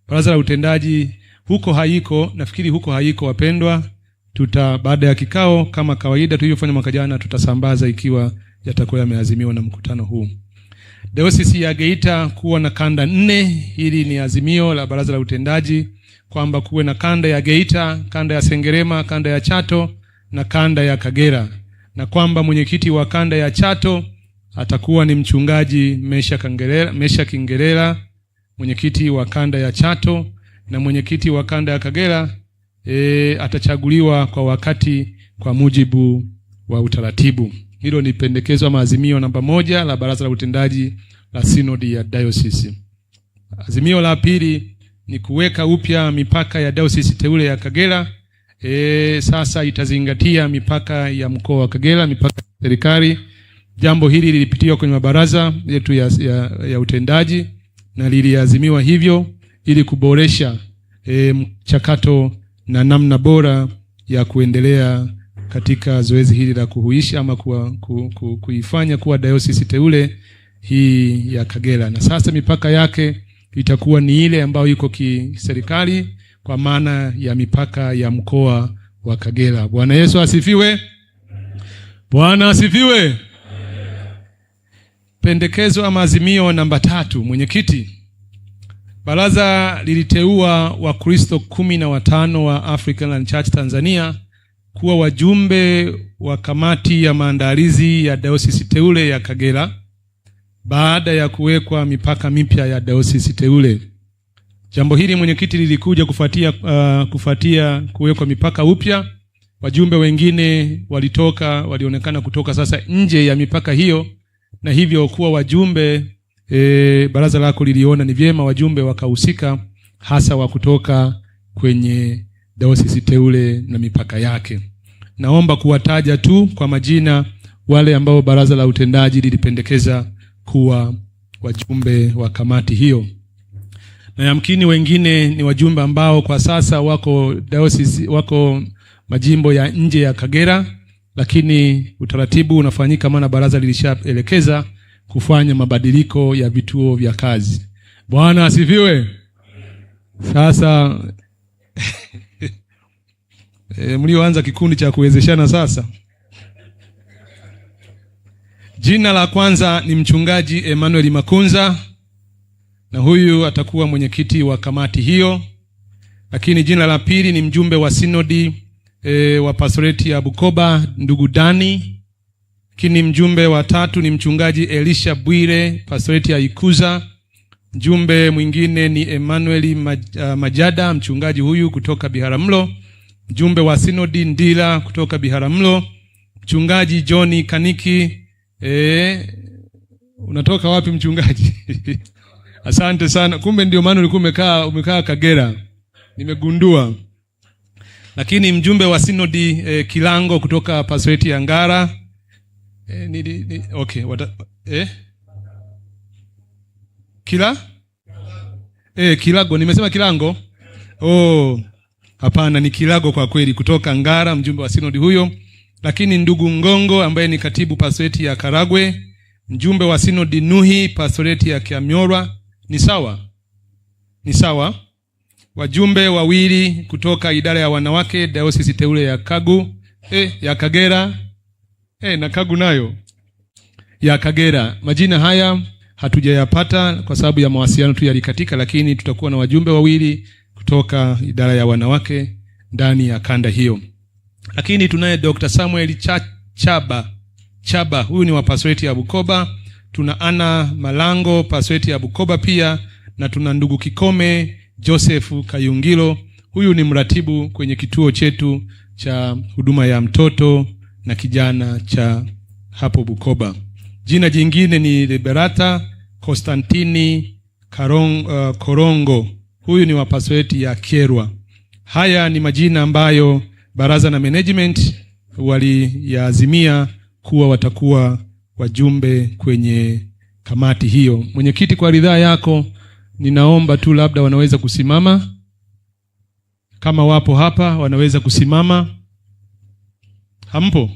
Baraza la utendaji huko haiko, nafikiri huko haiko wapendwa. Baada ya kikao kama kawaida tulivyofanya mwaka jana, tutasambaza ikiwa yatakuwa yameazimiwa na mkutano huu. Diocese ya Geita kuwa na kanda 4, hili ni azimio la baraza la utendaji kwamba kuwe na kanda ya Geita, kanda ya Sengerema, kanda ya Chato na kanda ya Kagera, na kwamba mwenyekiti wa kanda ya Chato atakuwa ni mchungaji Mesha Kingerera, mwenyekiti wa kanda ya Chato, na mwenyekiti wa kanda ya Kagera atachaguliwa kwa wakati kwa mujibu wa utaratibu. Hilo ni pendekezo maazimio namba 1 la baraza la utendaji la sinodi ya diocese. Azimio la pili ni kuweka upya mipaka ya diocese teule ya Kagera. Sasa itazingatia mipaka ya mkoa wa Kagera, mipaka ya serikali. Jambo hili lilipitiwa kwenye mabaraza yetu ya utendaji na liliazimiwa hivyo ili kuboresha mchakato na namna bora ya kuendelea katika zoezi hili la kuhuisha ama kuifanya kuwa diocese teule hii ya Kagera. Na sasa mipaka yake itakuwa ni ile ambayo iko kiserikali kwa maana ya mipaka ya mkoa wa Kagera. Bwana Yesu asifiwe. Bwana asifiwe. Pendekezo ama azimio namba 3, mwenyekiti, baraza liliteua Wakristo 15 wa African Inland Church Tanzania kuwa wajumbe wa kamati ya maandalizi ya diocese teule ya Kagera baada ya kuwekwa mipaka mipya ya diocese teule. Jambo hili mwenyekiti lilikuja kufuatia kuwekwa mipaka upya. Wajumbe wengine walionekana kutoka sasa nje ya mipaka hiyo, na hivyo kuwa wajumbe baraza lako liliona ni vyema wajumbe wakahusika hasa wa kutoka kwenye diocese teule na mipaka yake. Naomba kuwataja tu kwa majina wale ambao baraza la utendaji lilipendekeza kuwa wajumbe wa kamati hiyo. Na yamkini wengine ni wajumbe ambao kwa sasa wako diocese, wako majimbo ya nje ya Kagera, lakini utaratibu unafanyika maana baraza lilishaelekeza kufanya mabadiliko ya vituo vya kazi. Bwana asifiwe. Sasa mlioanza kikundi cha kuwezeshana sasa. Jina la kwanza ni mchungaji Emmanuel Makunza, na huyu atakuwa mwenyekiti wa kamati hiyo. Lakini jina la pili ni mjumbe wa sinodi wa pastoreti ya Bukoba ndugu Dani. Lakini mjumbe wa 3 ni mchungaji Elisha Bwire, pastoreti ya Ikuza. Mjumbe mwingine ni Emmanuel Majada, mchungaji huyu kutoka Biharamulo. Mjumbe wa sinodi Ndila kutoka Biharamulo. Mchungaji Johnny Kaniki. Unatoka wapi mchungaji? Asante sana. Kumbe ndio maana ulikuwa umekaa Kagera. Nimegundua. Lakini mjumbe wa sinodi Kilango kutoka pastoreti ya Ngara. Okay, Kilago, nimesema Kilango? Hapana, ni Kilago kwa kweli, kutoka Ngara, mjumbe wa sinodi huyo. Lakini ndugu Ngongo ambaye ni katibu pastoreti ya Karagwe, mjumbe wa sinodi Nuhi pastoreti ya Kiamyorwa. Ni sawa? Ni sawa. Wajumbe wawili kutoka idara ya wanawake diocese teule ya Kagu, ya Kagera, na Kagu nayo ya Kagera. Majina haya hatujayapata kwa sababu ya mawasiliano tu yalikatika, lakini tutakuwa na wajumbe wawili kutoka idara ya wanawake ndani ya kanda hiyo. Lakini tunaye Dr. Samuel Chaba, huyu ni wa pastoreti ya Bukoba. Tuna Ana Malango, pastoreti ya Bukoba pia, na tuna ndugu Kikome Joseph Kayungilo, huyu ni mratibu kwenye kituo chetu cha huduma ya mtoto na kijana cha hapo Bukoba. Jina jingine ni Liberata Konstantini Korongo, huyu ni wa pastoreti ya Kyerwa. Haya ni majina ambayo baraza na management waliyaazimia kuwa watakuwa wajumbe kwenye kamati hiyo. Mwenyekiti, kwa ridhaa yako ninaomba tu labda wanaweza kusimama. Kama wapo hapa wanaweza kusimama. Hampo?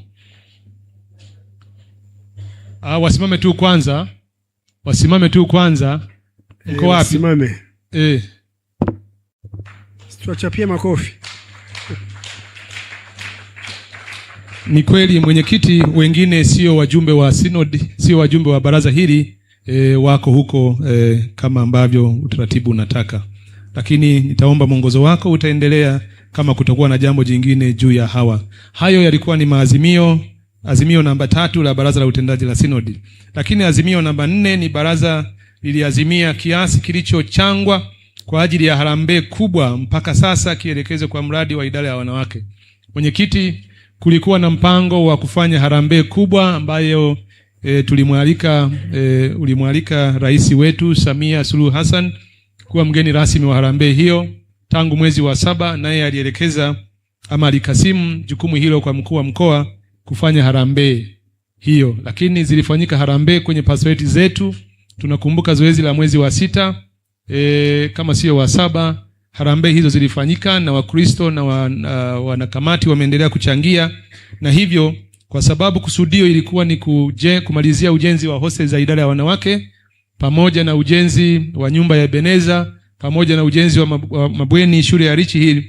Wasimame tu kwanza. Wasimame tu kwanza. Uko wapi? Wasimame. Tuachapie makofi. Ni kweli mwenyekiti, wengine sio wajumbe wa synod, sio wajumbe wa baraza hili, wako huko kama ambavyo utaratibu unataka. Lakini nitaomba mwongozo wako utaendelea kama kutakuwa na jambo jingine juu ya hawa. Hayo yalikuwa ni azimio namba 3 la baraza la utendaji la synod. Lakini azimio namba 4 ni baraza liliazimia kiasi kilichochangwa kwa ajili ya harambee kubwa mpaka sasa kielekezo kwa mradi wa idara ya wanawake. Mwenyekiti, kulikuwa na mpango wa kufanya harambee kubwa ambayo ulimwalika rais wetu Samia Suluhu Hassan kuwa mgeni rasmi wa harambee hiyo tangu mwezi wa 7, naye alielekeza ama alikasimu jukumu hilo kwa mkuu wa mkoa kufanya harambee hiyo. Lakini zilifanyika harambee kwenye pastoreti zetu. Tunakumbuka zoezi la mwezi wa 6, kama sio wa 7, harambee hizo zilifanyika na Wakristo na wanakamati wameendelea kuchangia. Na hivyo kwa sababu kusudio ilikuwa ni kumalizia ujenzi wa hostel za idara ya wanawake pamoja na ujenzi wa nyumba ya Ebeneza pamoja na ujenzi wa mabweni shule ya Richi Hill,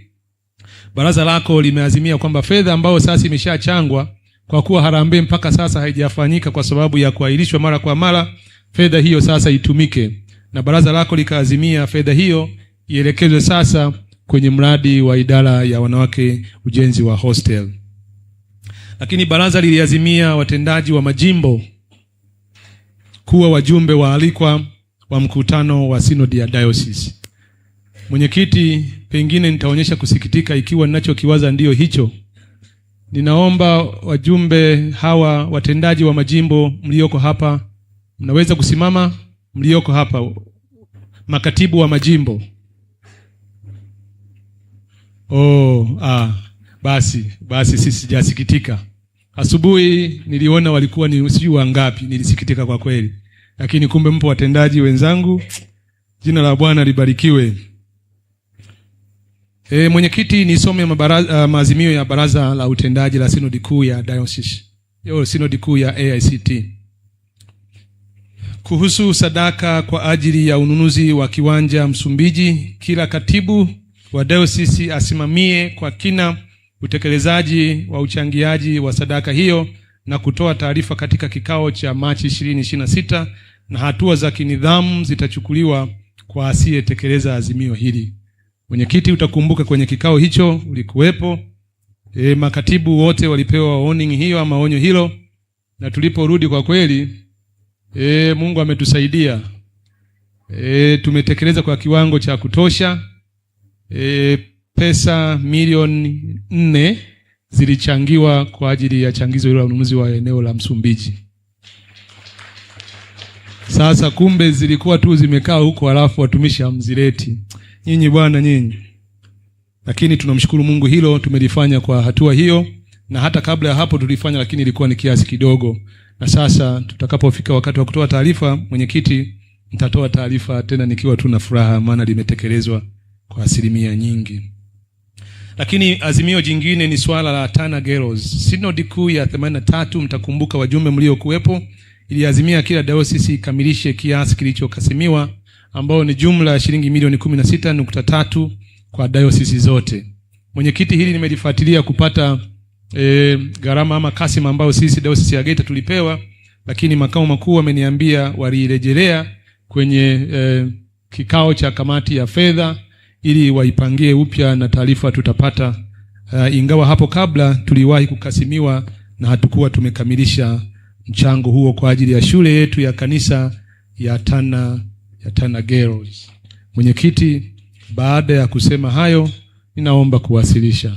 baraza lako limeazimia kwamba fedha ambayo sasa imeshachangwa kwa kuwa harambee mpaka sasa haijafanyika kwa sababu ya kuahirishwa mara kwa mara, fedha hiyo sasa itumike. Na baraza lako likaazimia fedha hiyo ielekezwe sasa kwenye mradi wa idara ya wanawake, ujenzi wa hostel. Lakini baraza liliazimia watendaji wa majimbo kuwa wajumbe waalikwa wa mkutano wa synod ya diocese. Mwenyekiti, pengine nitaonyesha kusikitika ikiwa ninachokiwaza ndio hicho. Ninaomba wajumbe hawa watendaji wa majimbo mlioko hapa, mnaweza kusimama mlioko hapa, makatibu wa majimbo. Basi sisi sijasikitika. Asubuhi niliona walikuwa ni sijui wangapi, nilisikitika kwa kweli. Lakini kumbe mpo watendaji wenzangu. Jina la Bwana libarikiwe. Mwenyekiti, nisome maazimio ya baraza la utendaji la synod kuu ya diocese. Synod kuu ya AICT. Kuhusu sadaka kwa ajili ya ununuzi wa kiwanja Msumbiji, kila katibu wa diocese asimamie kwa kina utekelezaji wa uchangiaji wa sadaka hiyo na kutoa taarifa katika kikao cha Machi 2026, na hatua za kinidhamu zitachukuliwa kwa asiyetekeleza azimio hili. Mwenyekiti, utakumbuka kwenye kikao hicho ulikuwepo. Makatibu wote walipewa warning hiyo ama onyo hilo, na tuliporudi kwa kweli Mungu ametusaidia. Tumetekeleza kwa kiwango cha kutosha. Pesa milioni 4 zilichangiwa kwa ajili ya changizo hilo la ununuzi wa eneo la Msumbiji. Sasa kumbe zilikuwa tu zimekaa huko, alafu watumishi hamzileti. Nyinyi bwana nyinyi. Lakini tunamshukuru Mungu, hilo tumelifanya kwa hatua hiyo, na hata kabla ya hapo tulifanya, lakini ilikuwa ni kiasi kidogo. Na sasa tutakapofika wakati wa kutoa taarifa, mwenyekiti, nitatoa taarifa tena nikiwa tu na furaha, maana limetekelezwa kwa asilimia nyingi. Lakini azimio jingine ni swala la Tana Girls. Synod kuu ya 83, mtakumbuka wajumbe mlio kuwepo, iliazimia kila diocese ikamilishe kiasi kilichokasimiwa ambao ni jumla ya shilingi milioni 16.3 kwa diocese zote. Mwenyekiti, hili nimelifuatilia kupata gharama ama kasima ambayo sisi Dayosisi ya Geita tulipewa, lakini makao makuu wameniambia walirejelea kwenye kikao cha kamati ya fedha ili waipangie upya na taarifa tutapata, ingawa hapo kabla tuliwahi kukasimiwa na hatukuwa tumekamilisha mchango huo kwa ajili ya shule yetu ya kanisa ya Tana Girls. Mwenyekiti, baada ya kusema hayo, ninaomba kuwasilisha.